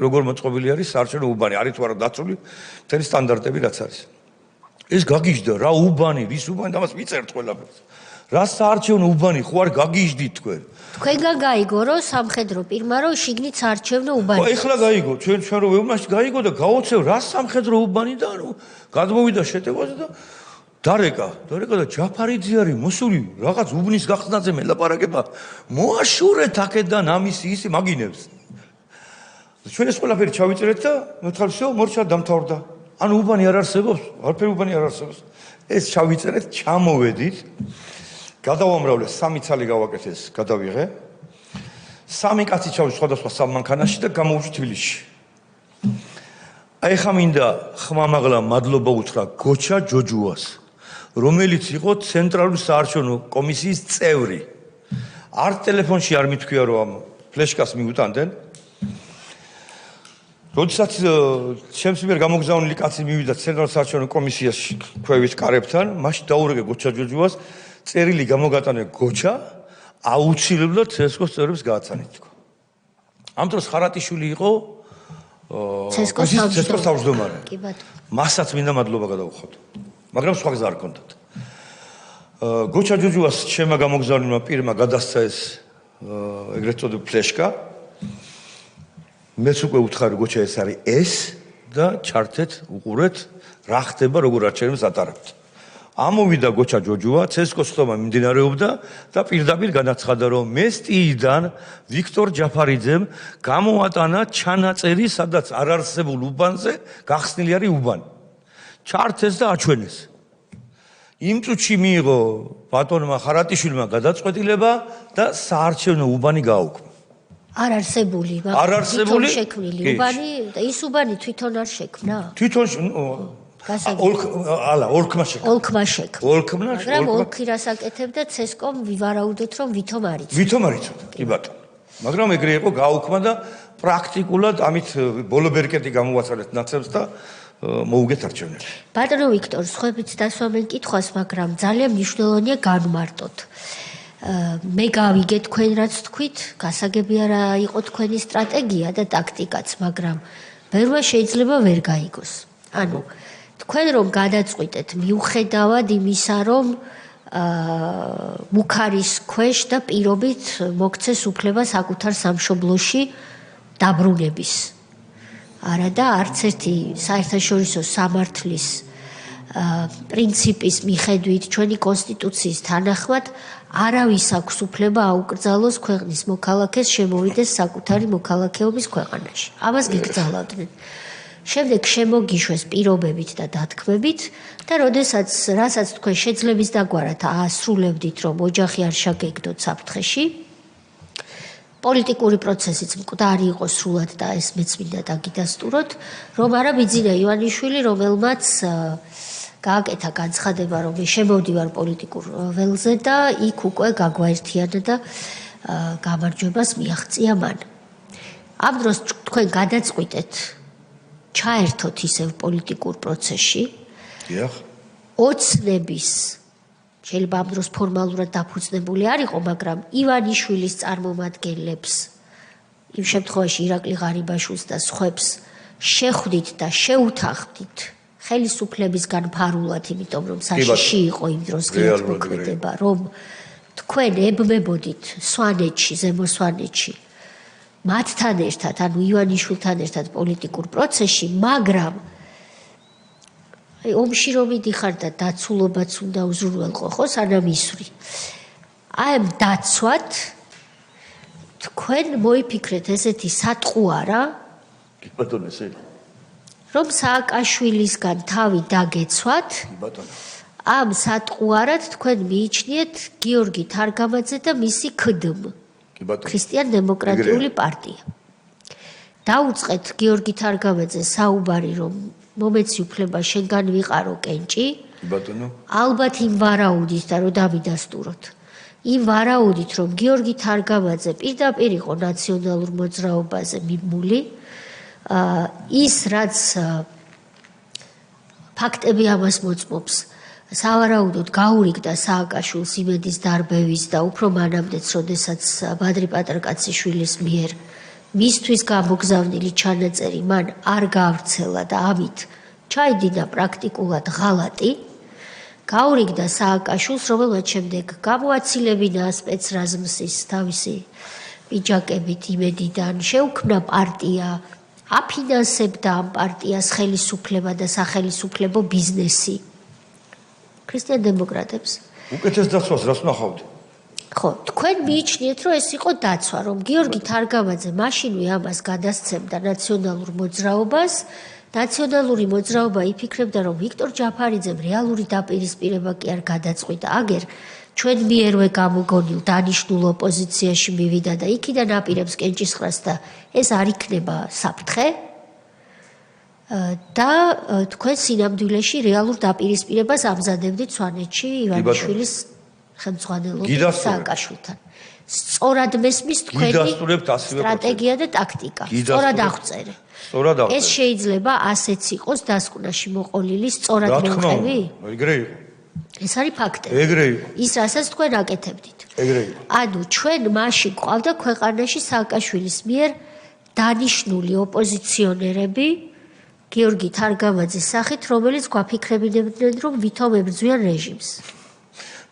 როგორ მოწყობილი არის საარჩევნო უბანი, არის თუ არა დაცული მთელი სტანდარტები რაც არის. ეს გაგიჟდა რა უბანი, რის უბანი და მას მიწერთ ყველაფერს. რა საარჩევნო უბანი ხო არ გაგიჟდით თქვენ? თქვენგან გაიგო რომ სამხედრო პირმა რომ შიგნით საარჩევნო უბანი. ეხლა გაიგო, ჩვენ რო ვეუბნაში გაიგო და გაოცევ რა სამხედრო უბანი და გადმოვიდა შეტევაზე და დარეკა და ჯაფარიძე არის მოსული რაღაც უბნის გახსნაზე მელაპარაკება. მოაშურეთ აქედან ამისი ისი მაგინებს. ჩვენ ეს ყველაფერი ჩავიწერეთ და მეთქალ всё, მორჩა დამთავრდა. ანუ უბანი არ არსებობს, არაფერი უბანი არ არსებობს. ეს ჩავიწერეთ, ჩამოვედით. გადავამრავლეს, 3 ცალი გავაკეთეს, გადავიღე. 3 კაცი ჩავშ სხვადასხვა სამანქანაში და გამოვშვით თბილისში. აი ხა მინდა ხმამაღლა მადლობა უთხრა გოჩა ჯოჯუას, რომელიც იყო ცენტრალური საარჩევნო კომისიის წევრი. არ ტელეფონში არ მithქვია რომ ამ ფლეშკას მიუტანდნენ. როდესაც ჩემს მიერ გამოგზავნილი კაცი მივიდა ცენტრალურ საარჩევნო კომისიაში ქვევის კარებთან, მაშინ დაურეკე გოჩა ჯოჯუას, წერილი გამოგატანე გოჩა, აუცილებლად ცესკოს წევრებს გააცანით თქვა. ამ დროს ხარატიშვილი იყო ცესკოს თავმჯდომარე. კი ბატონო. მასაც მინდა მადლობა გადავუხოთ. მაგრამ სხვა გზა არ ჰქონდათ. გოჩა ჯოჯუას ჩემმა გამოგზავნილმა პირმა გადასცა ეს ეგრეთ წოდებული ფლეშკა. მეც უკვე უთხარი გოჩა ეს არის ეს და ჩართეთ, უყურეთ, რა ხდება, როგორ არჩევნებს ატარებთ. ამოვიდა გოჩა ჯოჯუა, ცესკოს ხტომა მიმდინარეობდა და პირდაპირ განაცხადა, რომ მესტიიდან ვიქტორ ჯაფარიძემ გამოატანა ჩანაწერი, სადაც არ არსებულ უბანზე გახსნილი არის უბანი. ჩართეს და აჩვენეს. იმ წუთში მიიღო ბატონმა ხარატიშვილმა გადაწყვეტილება და საარჩევნო უბანი გააუქმა. არ არსებული, თვითონ შექმნილი უბანი და ის უბანი თვითონ არ შექმნა? თვითონ ოლქმა შექმნა. მაგრამ ოლქი რას აკეთებდა, ცესკომ ვივარაუდოთ, რომ ვითომ არ იცოდა. კი ბატონო. მაგრამ ეგრე იყო, გააუქმა და პრაქტიკულად ამით ბოლო ბერკეტი გამოვაცალეთ ნაცებს და მოუგეთ არჩევნები. ბატონო ვიქტორ, სხვაებიც დასვამენ კითხვას, მაგრამ ძალიან მნიშვნელოვანია განმარტოთ. მე გავიგე თქვენ რაც თქვით, გასაგები არა იყო თქვენი სტრატეგია და ტაქტიკაც, მაგრამ ვერმა შეიძლება ვერ გაიგოს. ანუ თქვენ რომ გადაწყვიტეთ მიუხედავად იმისა, რომ მუქარის ქვეშ და პირობით მოგცეს უფლება საკუთარ სამშობლოში დაბრუნების. არა და არც ერთი საერთაშორისო სამართლის პრინციპის მიხედვით, ჩვენი კონსტიტუციის თანახმად არავის აქვს უფლება აუკრძალოს ქვეყნის მოქალაქეს შემოვიდეს საკუთარი მოქალაქეობის ქვეყანაში. ამას გიგრძელავდნენ. შემდეგ შემოგიშვეს პირობებით და დათქმებით და რასაც თქვენ შეძლების დაგვარად ასრულებდით, რომ ოჯახი არ შეგეგდოთ საფრთხეში, პოლიტიკური პროცესიც მკვდარი იყო სრულად და ეს მეც მინდა დაგიდასტუროთ, რომ არა ბიძინა ივანიშვილი, რომელმაც გააკეთა განცხადება, რომ შემოვდივარ პოლიტიკურ ველზე და იქ უკვე გაგვაერთიანა და გამარჯვებას მიაღწია მან. ამ დროს თქვენ გადაწყვიტეთ ჩაერთოთ ისევ პოლიტიკურ პროცესში. დიახ. ოცნების შეიძლება ამ დროს ფორმალურად დაფუძნებული არ იყო, მაგრამ ივანიშვილის წარმომადგენლებს იმ შემთხვევაში ირაკლი ღარიბაშვილს და სხვებს შეხვდით და შეუთანხმდით ხელისუფლებისგან ფარულად, იმიტომ რომ საშიში იყო იმ დროს გეოქმედება, რომ თქვენ ებმებოდით სვანეთში, ზემო სვანეთში მათთან ერთად, ანუ ივანიშვილთან ერთად პოლიტიკურ პროცესში, მაგრამ ომში რომ მიდიხარ და დაცულობაც უნდა უზრუნველყო, ხო, სანამ ისვრი. აი ამ დაცვად თქვენ მოიფიქრეთ ესეთი სატყუ არა, კი ბატონო, ესე რომ სააკაშვილისგან თავი დაგეცვათ, ამ სატყუარად თქვენ მიიჩნიეთ გიორგი თარგამაძე და მისი KDM, ქრისტიან-დემოკრატიული პარტია. დაუწყეთ გიორგი თარგამაძე საუბარი, რომ მომეცი უფლება შენგან ვიყარო კენჭი, ალბათ იმ ვარაუდით და რომ დავიდასტუროთ. იმ ვარაუდით, რომ გიორგი თარგამაძე პირდაპირ იყო ნაციონალურ მოძრაობაზე მიმული, ის რაც ფაქტები ამას მოწმობს, სავარაუდოდ გაურიგდა სააკაშვილს იმედის დარბევის და უფრო მანამდეც, როდესაც ბადრი პატრაკაციშვილის მიერ მისთვის გამოგზავნილი ჩანაწერი მან არ გაავრცელა და ამით ჩაიდინა პრაქტიკულად ღალატი, გაურიგდა სააკაშვილს, რომელმაც შემდეგ გამოაცილებინა სპეცრაზმსის თავისი პიჯაკებით იმედიდან, შეუქმნა პარტია, აფინანსებდა ამ პარტიას ხელისუფლება და სახელისუფლებო ბიზნესი. ქრისტიან-დემოკრატებს. უკეთეს დაცვას რას ნახავთ? ხო, თქვენ მიიჩნიეთ, რომ ეს იყო დაცვა, რომ გიორგი თარგამაძე მაშინვე ამას გადასცემდა ნაციონალურ მოძრაობას. ნაციონალური მოძრაობა იფიქრებდა, რომ ვიქტორ ჯაფარიძემ რეალური დაპირისპირება კი არ გადაწყვიტა, აგერ ჩვენ მიერვე გამოგონილ დანიშნულ ოპოზიციაში მივიდა და იქიდან აპირებს კენჭისყრას და ეს არ იქნება საფრთხე. და თქვენ სინამდვილეში რეალურ დაპირისპირებას ამზადებდით სვანეთში ივანიშვილის ხელმძღვანელობით სააკაშვილთან. სწორად მესმის თქვენი სტრატეგია და ტაქტიკა. სწორად აღწერე. ეს შეიძლება ასეც იყოს დასკვნაში მოყოლილი სწორად მოყევი? ეგრე იყო. ეს არის ფაქტები. ეგრე იყო. ის რასაც თქვენ აკეთებდით. ეგრე იყო. ანუ ჩვენ მაშინ ყავდა ქვეყანაში სააკაშვილის მიერ დანიშნული ოპოზიციონერები გიორგი თარგამაძის სახით, რომელიც გვაფიქრებინებდნენ, რომ ვითომ ებრძვიან რეჟიმს.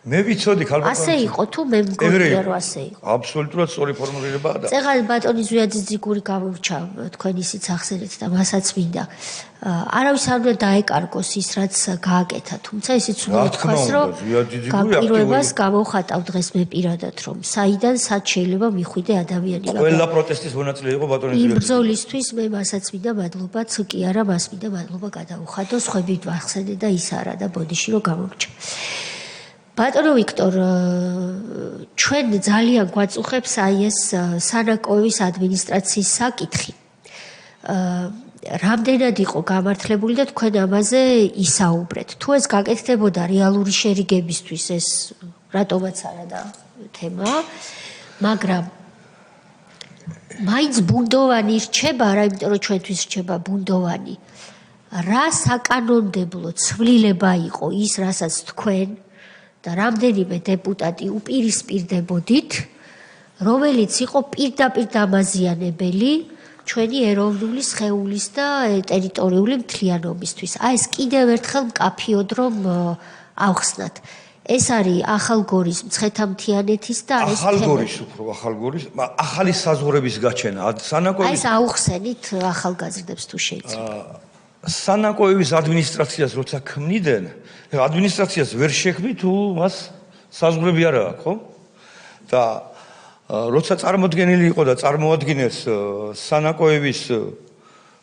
მე ვიცოდი ხალხო. ასე იყო თუ მე მგონია რომ ასე იყო. აბსოლუტურად სწორი ფორმულირებაა და. წეგან ბატონი ზვიაძის ძიგური გამორჩა თქვენ ისიც ახსენეთ და მასაც მინდა. არავის არ უნდა დაეკარგოს ის რაც გააკეთა, თუმცა ისიც უნდა ითქვას, რომ გაპიროებას გამოვხატავ დღეს მე პირადად, რომ საიდან სად შეიძლება მიხვიდე ადამიანი. ყველა პროტესტის მონაწილე იყო ბატონი ზვიაძე. იმ ბრძოლისთვის მე მასაც მინდა მადლობა, კი არა, მას მინდა მადლობა გადაუხადო, ხვებით ვახსენე და ის არა და ბოდიში რომ გამორჩა. ბატონო ვიქტორ, ჩვენ ძალიან გვაწუხებს აი ეს სანაკოევის ადმინისტრაციის საკითხი. რამდენად იყო გამართლებული და თქვენ ამაზე ისაუბრეთ. თუ ეს გაკეთდებოდა რეალური შერიგებისთვის, ეს რატომაც არა და თემა, მაგრამ მაინც ბუნდოვანი რჩება, არა იმიტომ რომ ჩვენთვის რჩება ბუნდოვანი. რა საკანონმდებლო ცვლილება იყო ის, რასაც თქვენ და რამდენიმე დეპუტატი უპირისპირდებოდით, რომელიც იყო პირდაპირ დამაზიანებელი ჩვენი ეროვნული სხეულის და ტერიტორიული მთლიანობისთვის. აი ეს კიდევ ერთხელ მკაფიოდ რომ ავხსნათ. ეს არის ახალგორის მცხეთა-მთიანეთის და ეს ახალგორის უფრო ახალგორის, ახალი საზღვრების გაჩენა. სანაკოევის აი ეს აუხსენით ახალგაზრდებს თუ შეიძლება. სანაკოევის ადმინისტრაციას როცა ქმნიდნენ, ადმინისტრაციას ვერ შექმნი თუ მას საზღვრები არ აქვს, ხო? და როცა წარმოდგენილი იყო და წარმოადგენეს სანაკოევის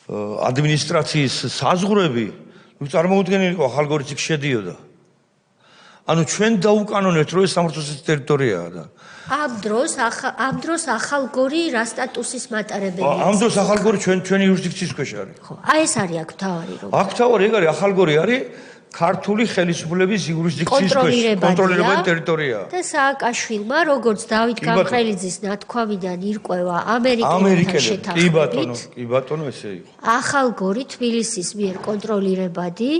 ადმინისტრაციის საზღვრები, წარმოუდგენელი იყო ახალგორის იქ შედიოდა. ანუ ჩვენ დაუკანონებთ, რომ ეს სამართლოსის ტერიტორიაა და ამ დროს ახალგორი რა სტატუსის მატარებელი? ამ დროს ახალგორი ჩვენი იურისდიქციის ქვეშ არის. ხო, აი ეს არის აქ თავარი რომ. აქ თავარი ეგ არის, ახალგორი არის ქართული ხელისუფლების იურისდიქციის ქვეშ კონტროლირებადი ტერიტორიაა. და სააკაშვილმა, როგორც დავით გამყრელიძის ნათქვამიდან ირკვევა ამერიკელებთან შეთანხმებით, კი ბატონო, ესე იყო. ახალგორი თბილისის მიერ კონტროლირებადი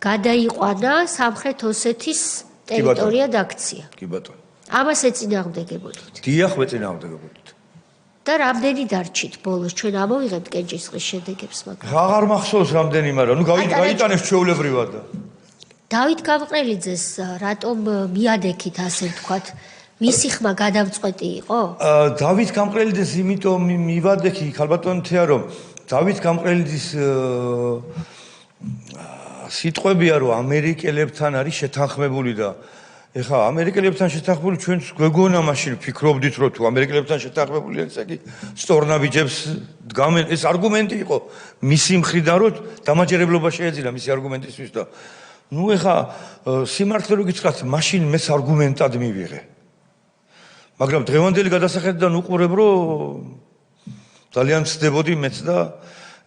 გადაიყვანა სამხრეთ ოსეთის ტერიტორიად აქცია. კი ბატონო. ამას ეწინააღმდეგებოდით. დიახ, ეწინააღმდეგებოდით. და რამდენი დარჩით ბოლოს ჩვენ ამოვიღებთ კენჭისყრის შედეგებს, მაგრამ აღარ მახსოვს რამდენი, მაგრამ ნუ გაიტანეს ჩვეულებრივად და დავით გამყრელიძეს რატომ მიადექით ასე ვთქვათ? მისი ხმა გადამწყვეტი იყო? დავით გამყრელიძეს იმიტომ მივადექი ქალბატონთია, რომ დავით გამყრელიძის სიტყვებია, რომ ამერიკელებთან არის შეთანხმებული და ეხლა ამერიკელებთან შეთანხმებული ჩვენ გვეგონა მაშინ ფიქრობდით, რომ თუ ამერიკელებთან შეთანხმებული არის, იგი სწორნაბიჯებს დგამენ. ეს არგუმენტი იყო მისი მხრიდან, რომ დამაჯერებლობა შეეძინა მისი არგუმენტისთვის და ნუ ეხლა სიმართლე რო გითხრათ, მაშინ მეც არგუმენტად მივიღე. მაგრამ დღევანდელი გადასახედიდან უყურებ, რომ ძალიან ცდებოდი მეც და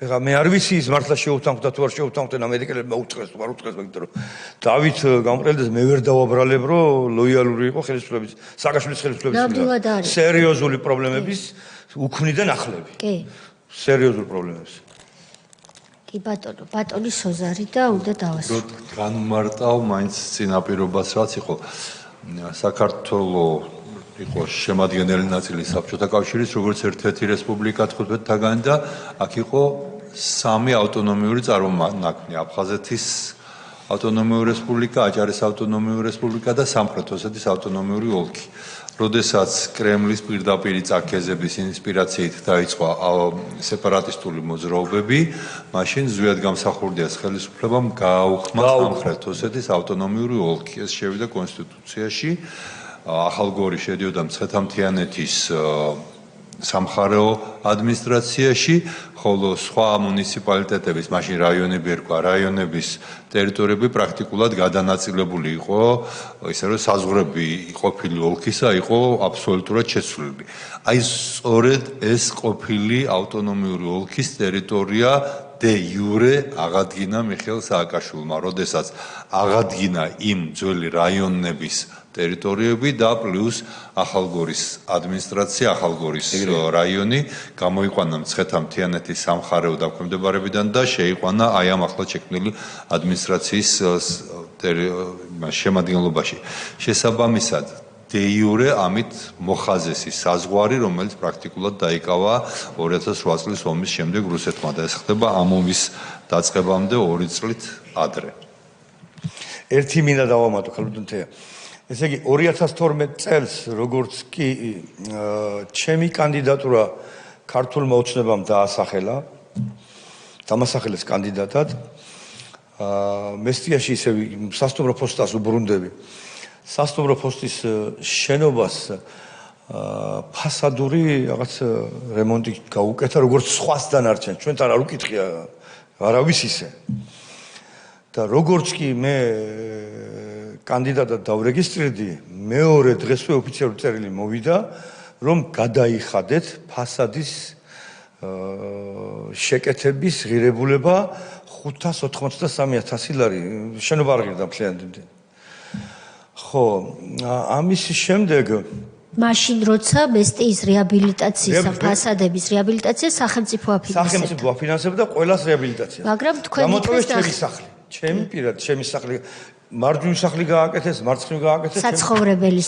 ეხლა მე არ ვიცი ის მართლა შეუთანხმდა თუ არ შეუთანხმდნენ ამერიკელებმა უწყეს თუ არ უწყეს, მაგრამ რომ დავით გამყრელიძეს მე ვერ დავაბრალებ, რომ ლოიალური იყო ხელისუფლების, სააკაშვილის ხელისუფლების ნამდვილად არის. სერიოზული პრობლემების უქმნიდან ახლები. კი. სერიოზულ პრობლემებს. კი ბატონო, ბატონი სოზარი და უნდა დავასრულოთ. განმარტავ მაინც წინაპირობას რაც იყო საქართველოს იყო შემადგენელი ნაწილი საბჭოთა კავშირის, როგორც ერთ-ერთი რესპუბლიკა 15-თაგანი და აქ იყო 3 ავტონომიური წარმონაქმნი: აფხაზეთის ავტონომიური რესპუბლიკა, აჭარის ავტონომიური რესპუბლიკა და სამხრეთ ოსეთის ავტონომიური ოლქი. როდესაც კრემლის პირდაპირ წაქეზების ინსპირაციით დაიწყო სეპარატისტული მოძრაობები, მაშინ ზვიად გამსახურდიას ხელისუფლებამ გააუხმა სამხრეთ ოსეთის ავტონომიური ოლქი. ეს შევიდა კონსტიტუციაში. ახალგორი შედიოდა მცხეთა-მთიანეთის სამხარეო ადმინისტრაციაში, ხოლო სხვა მუნიციპალიტეტების, მაშინ რაიონები ერქვა, რაიონების ტერიტორიები პრაქტიკულად გადანაწილებული იყო, ისე რომ საზღვრები ყოფილი ოლქისა იყო აბსოლუტურად შეცვლილი. აი სწორედ ეს ყოფილი ავტონომიური ოლქის ტერიტორია de jure აღადგინა მიხეილ სააკაშვილმა, როდესაც აღადგინა იმ ძველი რაიონების ტერიტორიები და პლუს ახალგორის ადმინისტრაცია, ახალგორის რაიონი გამოიყვანა მცხეთა-მთიანეთის სამხარეო დაქვემდებარებიდან და შეიყვანა აი ამ ახლად შექმნილი ადმინისტრაციის შემადგენლობაში. შესაბამისად, de jure ამით მოხაზესი საზღვარი, რომელიც პრაქტიკულად დაიკავა 2008 წლის ომის შემდეგ რუსეთმა და ეს ხდება ამ ომის დაწყებამდე 2 წლით ადრე. ერთი მინდა დავამატო ხალხუნთია. ესე იგი 2012 წელს როგორც კი ჩემი კანდიდატურა ქართულმა ოცნებამ დამასახელეს კანდიდატად, მესტიაში ისე სასტუმრო პოსტას უბრუნდები. სასტუმრო პოსტის შენობას ფასადური რაღაც რემონტი გაუკეთა, როგორც სხვას დანარჩენ. ჩვენთან არ უკითხია არავის ისე. და როგორც კი მე კანდიდატად დავრეგისტრირდი, მეორე დღესვე ოფიციალური წერილი მოვიდა, რომ გადაიხადეთ ფასადის შეკეთების ღირებულება 583,000 ლარი. შენობა არ ღირდა მთლიანად. ხო, ამის შემდეგ მაშინ როცა მესტიის რეაბილიტაციის ფასადების რეაბილიტაცია სახელმწიფო აფინანსებდა ყველას რეაბილიტაციას. მაგრამ თქვენ გამოწვევეს ჩემი სახლი. ჩემი პირად, ჩემი სახლი მარჯვენა სახლი გააკეთეს, მარცხნივ გააკეთეს, საცხოვრებელი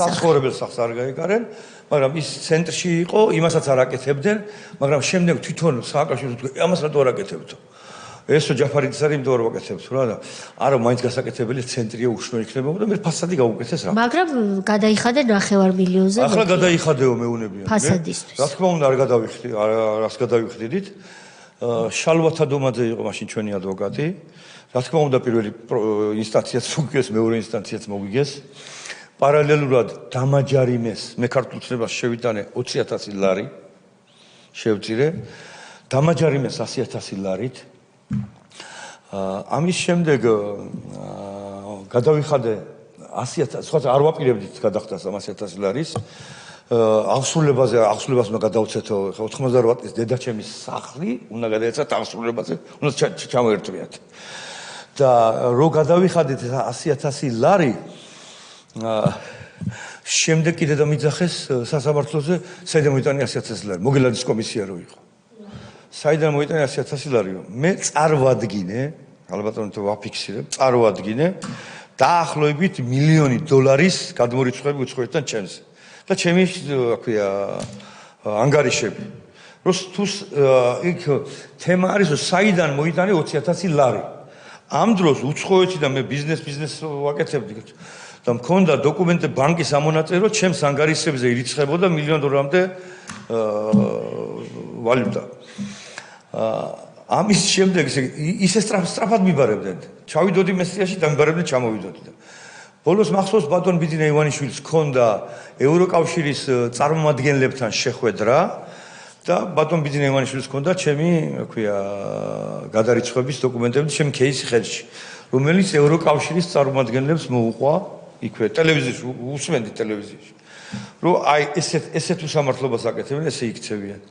სახლს არ გაიგარენ, მაგრამ ის ცენტრში იყო, იმასაც არ აკეთებდნენ, მაგრამ შემდეგ თვითონ სააკაშვილს თქვა, ამას რატო არ აკეთებდო? ესო ჯაფარიძის არის იმდენ არ ვაკეთებთ რა და არა მაინც გასაკეთებელი ცენტრია უშნო იქნებოდა და მე ფასადი გავუკეთეს რა. მაგრამ გადაიხადე 9 მილიონზე. ახლა გადაიხადეო მეუნებიან. ფასადისთვის. რა თქმა უნდა არ გადავიხდი, რას გადავიხდიდით შალვა თადომაძე იყო მაშინ ჩვენი ადვოკატი. რა თქმა უნდა, პირველი ინსტანციაც მოგიგეს, მეორე ინსტანციაც მოგიგეს. პარალელურად დამაჯარიმეს, მე ქართულ ცნებას შევიტანე 20,000 ლარი. შევწირე. დამაჯარიმეს 100,000 ლარით. ამის შემდეგ გადავიხადე 100,000, სხვა არ ვაპირებდით გადახდას 100,000 ლარის. აღსრულებას უნდა გადავცეთო 98 წლის დედაჩემის სახლი, უნდა გადაეცათ აღსრულებაზე, უნდა ჩამოერთვიათ. და რო გადავიხადეთ 100,000 ლარი, შემდეგ კიდე დამიძახეს სასამართლოზე, საიდან მოიტანე 100,000 ლარი, მოგელადის კომისია რო იყო. საიდან მოიტანე 100,000 ლარიო? მე წარვადგინე, ალბათ რომ ვაფიქსირებ, წარვადგინე დაახლოებით $1,000,000 გადმორიცხვები უცხოეთთან ჩემს. და ჩემი აქვია ანგარიშები. რომ თუ იქ თემა არის, რომ საიდან მოიტანე 20,000 ლარი. ამ დროს უცხოეთიდან მე ბიზნეს ვაკეთებდი და მქონდა დოკუმენტები ბანკის ამონაწერო, ჩემს ანგარიშებზე ირიცხებოდა $1,000,000-მდე ვალუტა. ამის შემდეგ ისე სწრაფად მიბარებდნენ. ჩავიდოდი მესტიაში და მიბარებდნენ ჩამოვიდოდი და ბოლოს მახსოვს ბატონ ბიძინა ივანიშვილს ჰქონდა ევროკავშირის წარმომადგენლებთან შეხვედრა და ბატონ ბიძინა ივანიშვილს ჰქონდა ჩემი, აქვია, გადარიცხვების დოკუმენტები ჩემი кейსი ხელში, რომელიც ევროკავშირის წარმომადგენლებს მოუყვა იქვე ტელევიზიაში, უსმენდი ტელევიზიაში. რომ აი ესეთ უსამართლობას აკეთებენ, ესე იქცევიან.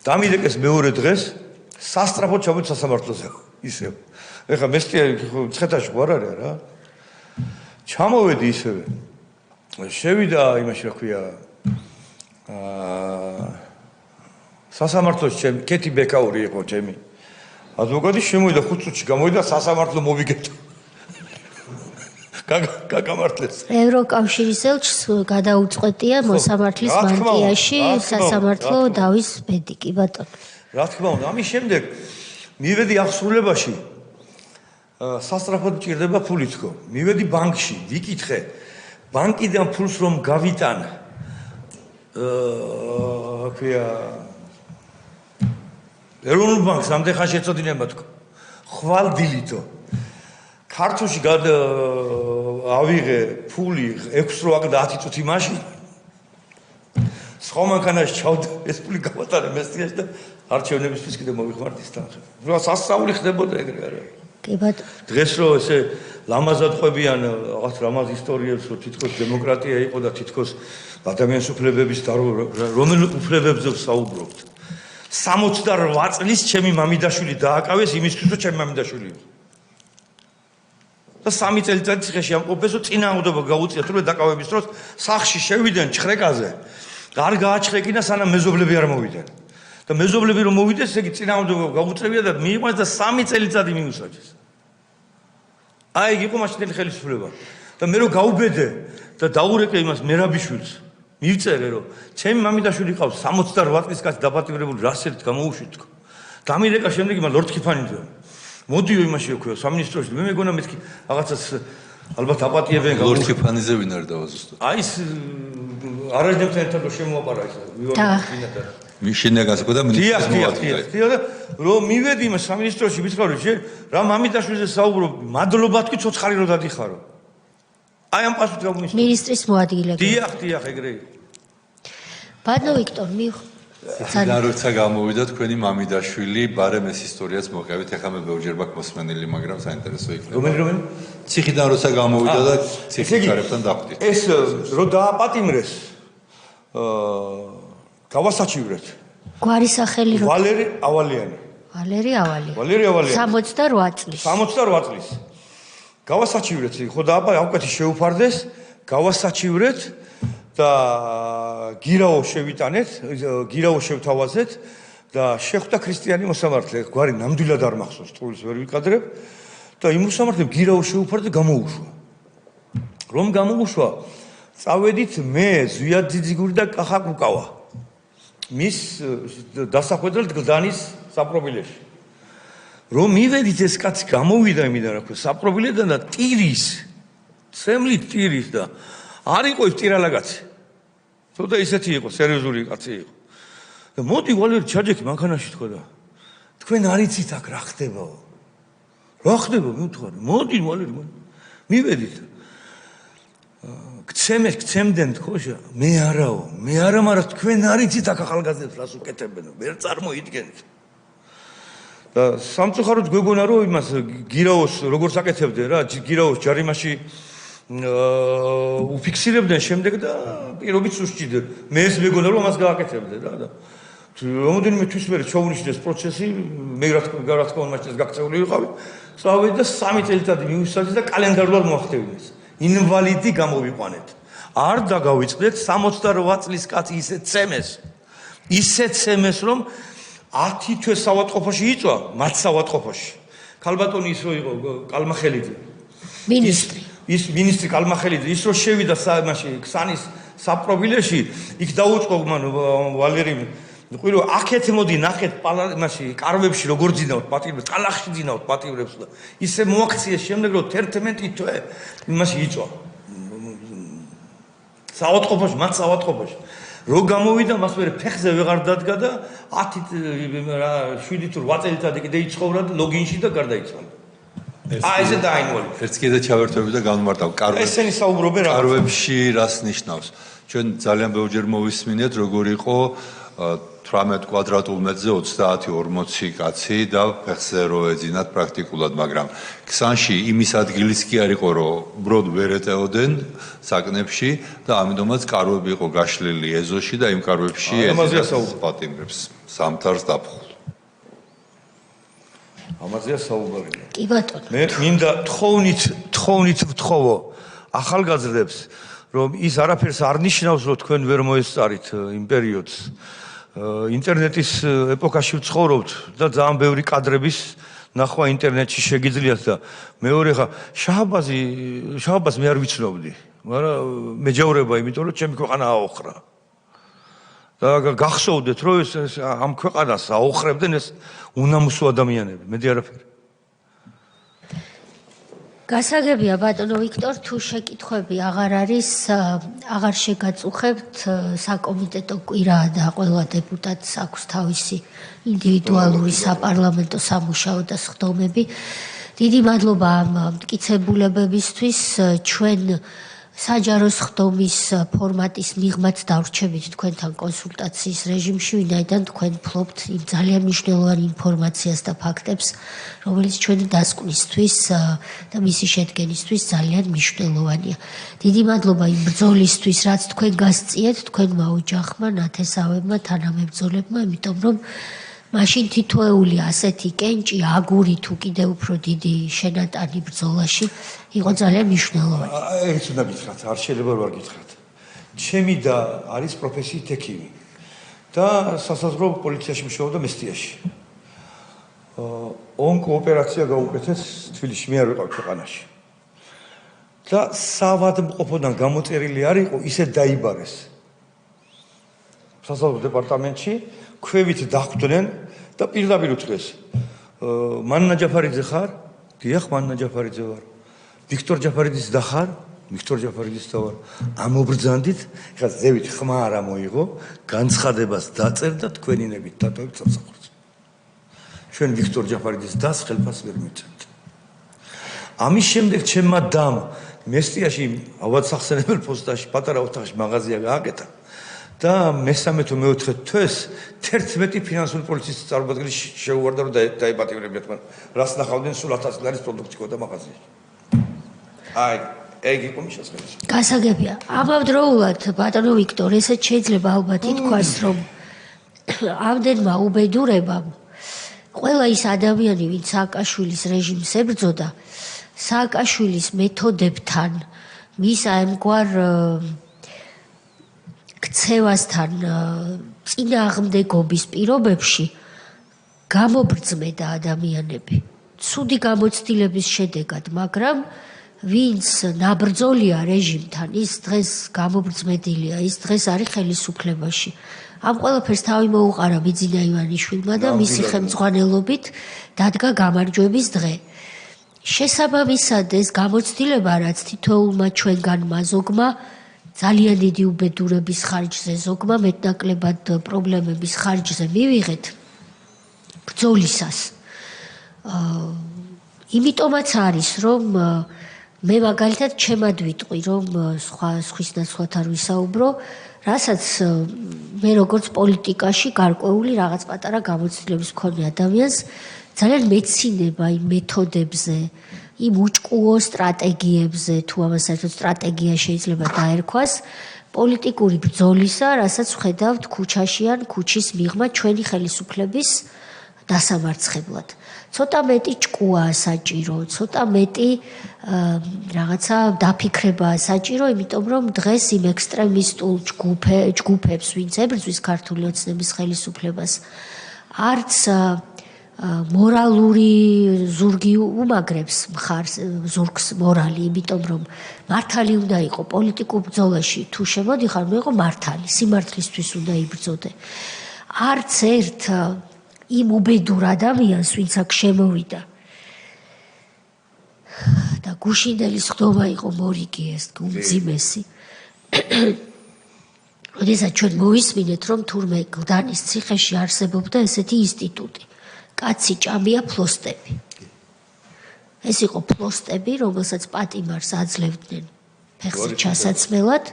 დამიდეკეს მეორე დღეს სასტრაფოდ ჩამოდი სასამართლოზე. ისევ. ეხლა მესტია ცხეთაში ვარ არის რა. ჩამოვედი ისევე. შევიდა იმაში, რა ქვია, სასამართლოში ჩემი კეთი ბეკაური იყო ჩემი. ადვოკატი შემოვიდა 5 წუთში, გამოვიდა სასამართლო მოვიგეთ. გაგამართლეს. ევროკავშირის ელჩს გადაუწყვეტია მოსამართლის მანტიაში სასამართლო დავის ბედი, კი ბატონო. რა თქმა უნდა, ამის შემდეგ მივედი აღსრულებაში. სასტრაფოდ მჭირდება ფული თქო. მივედი ბანკში, ვიკითხე. ბანკიდან ფულს რომ გავიტან. აქვია ეროვნულ ბანკს ამდენ ხანში ეწოდინება თქო. ხვალდილითო. ქართულში ავიღე ფული 6-10 წუთი მაშინ. სხვა მანქანაში ჩავდე, ეს ფული გავატარე მესტიაში და არჩევნებისთვის კიდე მოვიხმართ ის თანხა. რა სასწაული ხდებოდა ეგრე არა. კი ბატონო. დღეს რო ესე ლამაზად ყვებიან რაღაც ლამაზ ისტორიებს, რომ თითქოს დემოკრატია იყო და თითქოს ადამიანის უფლებების რომელ უფლებებზე ვსაუბრობთ. 68 წლის ჩემი მამიდაშვილი დააკავეს იმისთვის, რომ ჩემი მამიდაშვილი იყო. და 3 წელიწადი ციხეში ამყოფეს, რომ წინააღმდეგობა გაუწიათ, რომ დაკავების დროს სახლში შევიდნენ ჩხრეკაზე. არ გააჩხრეკინა სანამ მეზობლები არ მოვიდნენ. და მეზობლები რომ მოვიდეს, ესე იგი წინააღმდეგობა გაუწევია და მიიყვანეს და 3 წელიწადი მიუსაჯეს. აი იგი იყო მაშინდელი ხელისუფლება. და მე რომ გაუბედე და დაურეკე იმას მერაბიშვილს, მივწერე რომ ჩემი მამიდაშვილი ყავს 68 წლის კაცი დაპატიმრებული რასერით გამოუშვით თქო. დამირეკა შემდეგ იმას ლორდ ქიფანიძე. მოდიო იმაში ექვია სამინისტროში. მე მეგონა მეთქი რაღაცას ალბათ აპატიებენ ლორდ ქიფანიძე ვინ არის დავა ზუსტად? აი ეს არაჯდებთან ერთად შემოაპარა ის ვივარდინადა. მიშინე გასაკოდა მინისტრის მოადგილე. და რომ მივედი იმ სამინისტროში ვიცხარო რა მამიდაშვილზე საუბრობ, მადლობა თქვი ცოცხალი რო დადიხარო. აი ამ პასუხით გამომისწრე. მინისტრის მოადგილე. დიახ, ეგრე იყო. ბატონო ვიქტორ, და როცა გამოვიდა თქვენი მამიდაშვილი, ბარემ ეს ისტორიაც მოყევით, ეხლა მე ბევრჯერ მაქვს მოსმენილი, მაგრამ საინტერესო იქნება. რომელი? ციხიდან როცა გამოვიდა და ციხის გარებთან დახვდით. ეს რო დააპატიმრეს გავასაჩივრეთ. გვარი სახელი რო ვალერი ავალიანი. ვალერი ავალიანი. 68 წლის. 68 წლის. გავასაჩივრეთ, ხო და აკვეთი შეუფარდეს, გავასაჩივრეთ და გირაო შევიტანეთ, გირაო შევთავაზეთ და შეხვდა ქრისტიანი მოსამართლე. გვარი ნამდვილად არ მახსოვს, ტყუილს ვერ ვიკადრებ და იმ მოსამართლემ გირაო შეუფარდა და გამოუშვა. რომ გამოუშვა, წავედით მე, ზვიად ძიძიგური და კახა კუკავა. მის დასახვედრად გლდანის საპრობილეში. რომ მივედით ეს კაცი გამოვიდა იმიდან რა ქვია საპრობილედან და ტირის, ცემლით ტირის და არ იყო ის ტირალაგაცი. ცოტა ისეთი იყო, სერიოზული კაცი იყო. და მოდი ვალერი ჩაჯექი მანქანაში თქო და თქვენ არ იცით აქ რა ხდებაო. რა ხდება მივთხოვარი. მოდი მივედით. გცემდნენ თქოშა, მე არაო, მე არა, მაგრამ თქვენ არ იცით აქ ახალგაზრდებს რას უკეთებენ, ვერ წარმოიდგენთ. და სამწუხაროდ გვეგონა რომ იმას გირაოს როგორც აკეთებდნენ რა, გირაოს ჯარიმაში უფიქსირებდნენ შემდეგ და პირობით უსჭიდნენ. მე ეს მეგონა რომ ამას გააკეთებდნენ რა და რომელდენიმე თვის მერე ჩაუნიშნეს პროცესი, მე რა თქმა უნდა მას გაქცეული ვიყავი. სწავლობდი და 3 წელიწადი მივისალდი და კალენდარულად მოახდევინეს. ინვალიდი გამოვიყვანეთ. არ დაგავიწყდეთ 68 წლის კაცი ისეთ ცემეს რომ 10 თვე საავადმყოფოში იწვა, მათ საავადმყოფოში. ქალბატონი ის რო იყო კალმახელიძე. ის მინისტრი კალმახელიძე ის რო შევიდა მაშინ ქსანის საპრობილეში, იქ დაუწყო მან ვალერი ყვირო აქეთ მოდი ნახეთ მაშინ კარვებში როგორ ძინავთ პატივრებს, კალახში ძინავთ პატივრებს და ისე მოაქციეს შემდეგ რომ 11 თვე იმაში იწვა. საავადმყოფოში, მათ საავადმყოფოში. რო გამოვიდა მას მერე ფეხზე ვეღარ დადგა და 7 თუ 8 წელიწადი კიდე იცხოვრა და ლოგინში და გარდაიცვალა. ესე დაინვალე. ერთ კიდე ჩავერთვები და განმარტავ. ესენი საუბრობენ რა. კარვებში რას ნიშნავს? ჩვენ ძალიან ბევრჯერ მოვისმინეთ როგორ იყო 18 კვადრატულ მეტრზე 30-40 კაცი და ფეხზე რო ეძინათ პრაქტიკულად, მაგრამ ქსანში იმის ადგილის კი არ იყო, რომ უბრალოდ ვერ ეტეოდენ საკნებში და ამიტომაც კარვები იყო გაშლილი ეზოში და იმ კარვებში ეძინათ პატიმრებს, სამთარს დაფხულ. ამაზეა საუბარი. კი ბატონო. მე მინდა თხოვნით ვთხოვო ახალგაზრდებს, რომ ის არაფერს არ ნიშნავს, რომ თქვენ ვერ მოესწარით იმ პერიოდს. ინტერნეტის ეპოქაში ვცხოვრობთ და ძალიან ბევრი კადრების ნახვა ინტერნეტში შეგიძლიათ და მეორე ხა შაჰაბაზს მე არ ვიცნობდი, მაგრამ მეჯაურება, იმიტომ რომ ჩემი ქვეყანა აოხრა. და გახსოვდეთ, რომ ეს ამ ქვეყანას აოხრებდნენ ეს უნამუსო ადამიანები, მედი არაფერი. გასაგებია ბატონო ვიქტორ, თუ შეკითხვები აღარ შეგაწუხებთ, საკომიტეტო კვირაა და ყველა დეპუტატს აქვს თავისი ინდივიდუალური საპარლამენტო სამუშაო და სხდომები. დიდი მადლობა ამ მტკიცებულებებისთვის. ჩვენ საჯარო სხდომის ფორმატის მიღმაც დავრჩებით თქვენთან კონსულტაციის რეჟიმში, ვინაიდან თქვენ ფლობთ იმ ძალიან მნიშვნელოვან ინფორმაციას და ფაქტებს, რომელიც ჩვენი დასკვნისთვის და მისი შედგენისთვის ძალიან მნიშვნელოვანია. დიდი მადლობა იმ ბრძოლისთვის, რაც თქვენ გასწიეთ, თქვენმა ოჯახმა, ნათესავებმა, თანამებრძოლებმა, იმიტომ რომ მაშინ თითოეული ასეთი კენჭი, აგური თუ კიდევ უფრო დიდი შენატანი ბრძოლაში იყო ძალიან მნიშვნელოვანი. ეს უნდა გითხრათ, არ შეიძლება რომ არ გითხრათ. ჩემი და არის პროფესიით ექიმი და სასაზღვრო პოლიციაში მუშაობდა მესტიაში. ონკოოპერაცია გაუკეთეს თბილისში, მე არ ვიყავ ქვეყანაში. და საავადმყოფოდან გამოწერილი არ იყო, ისე დაიბარეს. სასაზღვრო დეპარტამენტში ქვევით დახვდნენ და პირდაპირ უწყეს. მანნა ჯაფარიძე ხარ? დიახ, მანნა ჯაფარიძე ვარ. ვიქტორ ჯაფარიძის და ხარ? ვიქტორ ჯაფარიძის და ვარ. ამობრძანდით, ეხლა ზევით ხმა არ მოიღო, განცხადებას დაწერდა თქვენინებით დატოვებთ სამსახურს. ჩვენ ვიქტორ ჯაფარიძის დას ხელფას ვერ მივცემთ. ამის შემდეგ ჩემმა დამ მესტიაში ავადსახსენებელ პოსტაში პატარა ოთახში მაღაზია გააკეთა. და მესამე თუ მეოთხე თვეს 11 ფინანსური პოლიციის წარმომადგენელი შეუვარდა რომ დაეპატიმრებიათ მან რას ნახავდნენ სულ 1000 ლარის პროდუქტი ყოდა მაღაზიაში. აი, ეგ იყო მიშასხების. გასაგებია. ამავდროულად ბატონო ვიქტორ, ესეც შეიძლება ალბათ ითქვას, რომ ამდენმა უბედურებამ ყველა ის ადამიანი, ვინც სააკაშვილის რეჟიმს ებრძოდა, სააკაშვილის მეთოდებთან, მის ამგვარ ქცევასთან წინააღმდეგობის პირობებში გამობრძმედა ადამიანები. ცუდი გამოცდილების შედეგად, მაგრამ ვინც ნაბრძოლია რეჟიმთან, ის დღეს გამობრძმედილია, ის დღეს არის ხელისუფლებაში. ამ ყველაფერს თავი მოუყარა ბიძინა ივანიშვილმა და მისი ხელმძღვანელობით დადგა გამარჯვების დღე. შესაბამისად ეს გამოცდილება, რაც თითოეულმა ჩვენგანმა ზოგმა ძალიან დიდი უბედურების ხარჯზე, ზოგმა მეტნაკლებად პრობლემების ხარჯზე მივიღეთ, ბრძოლისას. იმიტომაც არის, რომ მე მაგალითად ჩემად ვიტყვი, რომ სხვის ნაცვლად არ ვისაუბრო, რასაც მე როგორც პოლიტიკაში გარკვეული რაღაც პატარა გამოცდილების მქონე ადამიანს ძალიან მეცინება იმ მეთოდებზე, იმ უჭკუო სტრატეგიებზე, თუ ამას საერთოდ სტრატეგია შეიძლება დაერქვას, პოლიტიკური ბრძოლისა, რასაც ვხედავთ ქუჩაში ან ქუჩის მიღმა ჩვენი ხელისუფლების დასამარცხებლად. ცოტა მეტი ჭკუაა საჭირო, ცოტა მეტი რაღაცა დაფიქრებაა საჭირო, იმიტომ რომ დღეს იმ ექსტრემისტულ ჯგუფებს, ვინც ებრძვის ქართული ოცნების ხელისუფლებას, არც მორალური ზურგი უმაგრებს ზურგს მორალი, იმიტომ რომ მართალი უნდა იყო პოლიტიკურ ბრძოლაში, თუ შემოდიხარ, უნდა იყო მართალი, სიმართლისთვის უნდა იბრძოდე. არც ერთ იმ უბედურ ადამიანს, ვინც აქ შემოვიდა და გუშინდელის ხდომა იყო მორიგი ეს უმძიმესი. როდესაც ჩვენ მოვისმინეთ, რომ თურმე გლდანის ციხეში არსებობდა ესეთი ინსტიტუტი, კაცი ჭამია ფლოსტები. ეს იყო ფლოსტები, რომელსაც პატიმარს აძლევდნენ ფეხზე ჩასაცმელად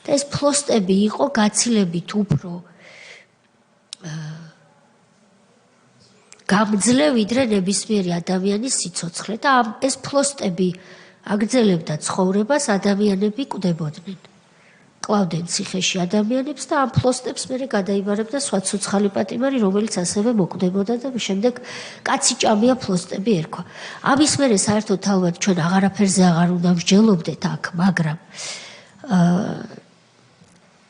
და ეს ფლოსტები იყო გაცილებით უფრო გამძლე ვიდრე ნებისმიერი ადამიანის სიცოცხლე და ეს ფლოსტები აგრძელებდა ცხოვრებას, ადამიანები კვდებოდნენ. კლავდნენ ციხეში ადამიანებს და ამ ფლოსტებს მერე გადაიბარებდა სხვა ცოცხალი პატიმარი, რომელიც ასევე მოკვდებოდა და შემდეგ კაცი ჭამია ფლოსტები ერქვა. ამის მერე საერთოდ ალბათ ჩვენ აღარაფერზე აღარ უნდა ვსჯელობდეთ აქ, მაგრამ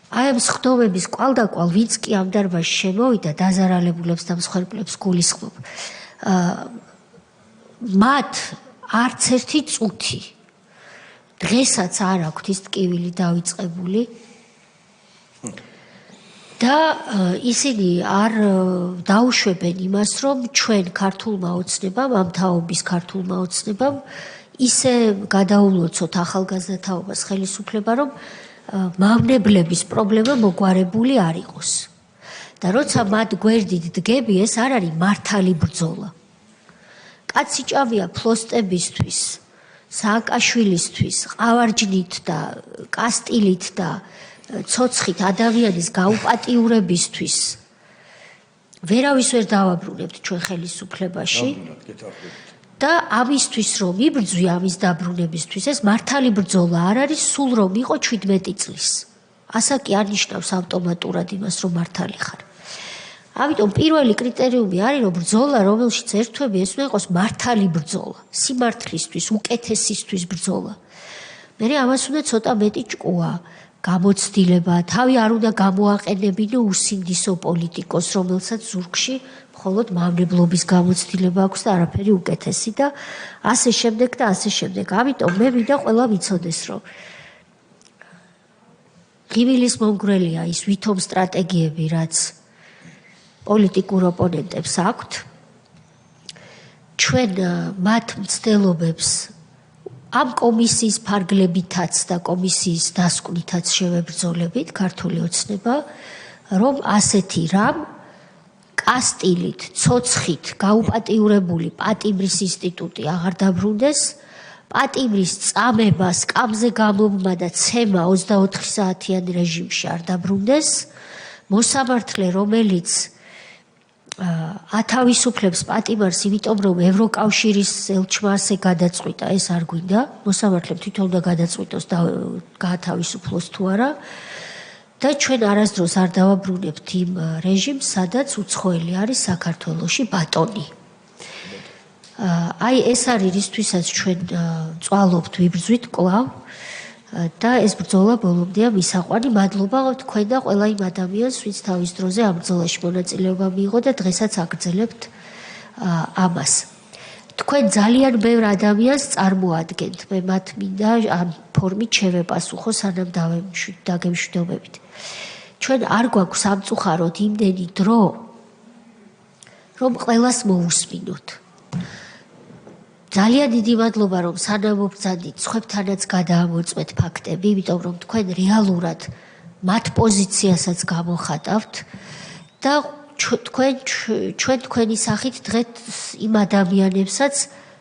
აი ამ სხდომების კვალდაკვალ ვინც კი ამ დარბაზში შემოვიდა დაზარალებულებს და მსხვერპლებს გულისხმობ. მათ არც ერთი წუთი დღესაც არ აქვთ ის ტკივილი დავიწყებული და ისინი არ დაუშვებენ იმას, რომ ჩვენ ქართულმა ოცნებამ, ამ თაობის ქართულმა ოცნებამ ისე გადაულოცოთ ახალგაზრდათაობას ხელისუფლება, რომ მავნებლების პრობლემა მოგვარებული არ იყოს. და როცა მათ გვერდით დგები, ეს არ არის მართალი ბრძოლა. კაცი ჭამია ფლოსტებისთვის, სააკაშვილისთვის, ყავარჯნით და კასტილით და ცოცხით ადამიანის გაუპატიურებისთვის ვერავის ვერ დავაბრუნებთ ჩვენ ხელისუფლებაში. და ამისთვის რომ იბრძვი ამის დაბრუნებისთვის ეს მართალი ბრძოლა არ არის სულ რომ იყო 17 წლის. ასაკი არ ნიშნავს ავტომატურად იმას რომ მართალი ხარ. ამიტომ პირველი კრიტერიუმი არის რომ ბრძოლა რომელშიც ერთვები ეს უნდა იყოს მართალი ბრძოლა, სიმართლისთვის, უკეთესისთვის ბრძოლა. მე ამას უნდა ცოტა მეტი ჭკუა, გამოცდილება, თავი არ უნდა გამოაყენებინო უსინდისო პოლიტიკოს, რომელსაც ზურგში მხოლოდ მავნებლობის გამოცდილება აქვს და არაფერი უკეთესი და ასე შემდეგ და ასე შემდეგ. ამიტომ მე მინდა ყველა ვიცოდეს, რომ ღიმილის მომგვრელია ის ვითომ სტრატეგიები, რაც პოლიტიკურ ოპონენტებს აქვთ. ჩვენ მათ მცდელობებს ამ კომისიის ფარგლებითაც და კომისიის დასკვნითაც შევებრძოლებით ქართული ოცნება, რომ ასეთი რამ კასტილით, ცოცხით გაუპატიურებული პატიმრის ინსტიტუტი აღარ დაბრუნდეს, პატიმრის წამება, სკამზე გამობმა და ცემა 24 საათიან რეჟიმში არ დაბრუნდეს, მოსამართლე, რომელიც ათავისუფლებს პატიმარს, იმიტომ რომ ევროკავშირის ელჩმა ასე გადაწყვიტა, ეს არ გვინდა, მოსამართლემ თვითონ უნდა გადაწყვიტოს და გაათავისუფლოს თუ არა. და ჩვენ არასდროს არ დავაბრუნებთ იმ რეჟიმს, სადაც უცხოელი არის საქართველოში ბატონი. აი ეს არის რისთვისაც ჩვენ წვალობთ, ვიბრძვით კვლავ და ეს ბრძოლა ბოლომდეა მისაყვანი. მადლობა თქვენ და ყველა იმ ადამიანს, ვინც თავის დროზე ამ ბრძოლაში მონაწილეობა მიიღო და დღესაც აგრძელებთ ამას. თქვენ ძალიან ბევრ ადამიანს წარმოადგენთ, მე მათ მინდა ამ ფორმით შევეპასუხო, სანამ დაგემშვიდობებით. ჩვენ არ გვაქვს სამწუხაროდ იმდენი დრო, რომ ყველას მოусმინოთ. ძალიან დიდი მადლობა, რომ სანამ მობრძანდით, სხვებთანაც გადაამოწმეთ ფაქტები, იმიტომ რომ თქვენ რეალურად მათ პოზიციასაც გამოხატავთ და ჩვენ თქვენი სახით დღეს იმ ადამიანებსაც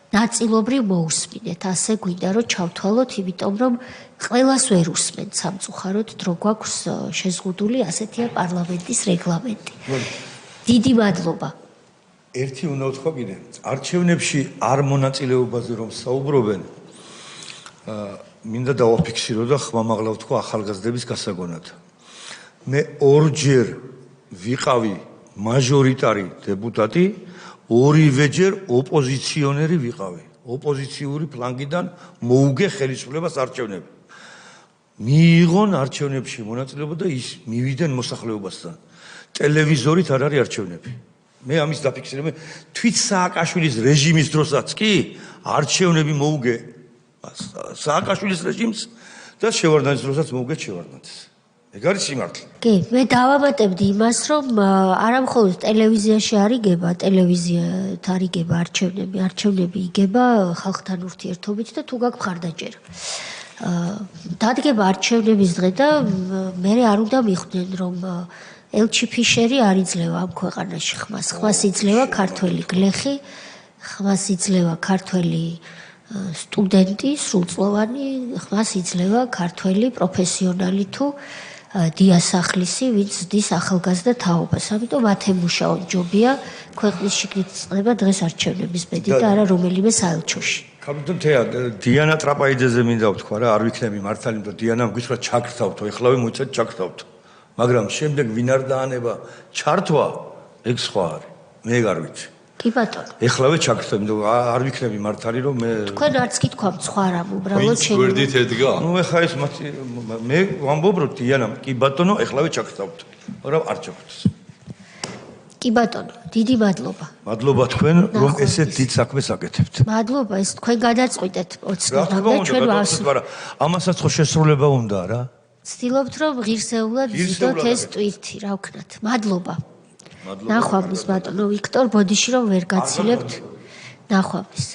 ნაწილობრივ მოусმინეთ, ასე გვინდა რომ ჩავთვალოთ, იმიტომ რომ ყველას ვერ უსმენთ სამწუხაროდ, დრო გვაქვს შეზღუდული, ასეთია პარლამენტის რეგლამენტი. დიდი მადლობა. ერთი უნდა ვთქვა კიდე, არჩევნებში არ მონაწილეობაზე რომ საუბრობენ, მინდა დავაფიქსირო და ხმამაღლა ვთქვა ახალგაზრდების გასაგონად. მე ორჯერ ვიყავი მაჟორიტარი დეპუტატი, ორივეჯერ ოპოზიციონერი ვიყავი. ოპოზიციური ფლანგიდან მოუგე ხელისუფლებას არჩევნები. მიიღონ არჩევნებში მონაწილეობა და ის მივიდნენ მოსახლეობასთან. ტელევიზორით არ არის არჩევნები. მე ამის დაფიქსირება თვით სააკაშვილის რეჟიმის დროსაც კი არჩევნები მოუგე სააკაშვილის რეჟიმს და შევარდნაძის დროსაც მოუგე შევარდნაძეს. ეგ არის სიმართლე. კი, მე დავამატებდი იმას, რომ არა მხოლოდ ტელევიზიაში არიგება, ტელევიზიათ არიგება არჩევნები იგება ხალხთან ურთიერთობით და თუ გაქვს მხარდაჭერა. დადგება არჩევნების დღე და მე არ უნდა მიხვდნენ, რომ ელჩი ფიშერი არ იძლევა ამ ქვეყანაში ხმას. ხმას იძლევა ქართველი გლეხი, ხმას იძლევა ქართველი სტუდენტი, სრულწლოვანი, ხმას იძლევა ქართველი პროფესიონალი თუ დიასახლისი, ვინც ზრდის ახალგაზრდა თაობას. ამიტომ მათ ემუშაონ ჯობია ქვეყნის შიგნით წყდება დღეს არჩევნების ბედი და არა რომელიმე საელჩოში. კაპიტან თეა, დიანა ტრაპაიძეზე მინდა ვთქვა რა, არ ვიქნები მართალი, იმიტომ დიანამ გითხრა ჩაქრთავთო, ეხლავე მოიცეთ ჩაქრთავთო. მაგრამ შემდეგ ვინ არ დაანება ჩართვა, ეგ სხვა არის. მე არ ვიცი. კი ბატონო. ეხლავე ჩაქრთავ, იმიტომ არ ვიქნები მართალი, რომ მე თქვენ არც გითქვა სხვა რამ, უბრალოდ შენ გვერდით ედგა? ნუ ეხა ეს მე ვამბობ რომ დიანამ კი ბატონო, ეხლავე ჩაქრთავთ. მაგრამ არ ჩაქრთს. კი ბატონო, დიდი მადლობა. მადლობა თქვენ, რომ ესე დიდ საქმეს აკეთებთ. მადლობა, ეს თქვენ გადაწყვიტეთ რა ოცნებად თქმა და უნდა, ჩვენ გადაწყვეტ, მაგრამ ამასაც ხო შესრულება უნდა რა. ვცდილობთ რომ ღირსეულად ვიზიდოთ ეს ტვირთი, რა ვქნათ. მადლობა. ნახვამდის ბატონო ვიქტორ, ბოდიში რომ ვერ გაცილებთ. ნახვამდის.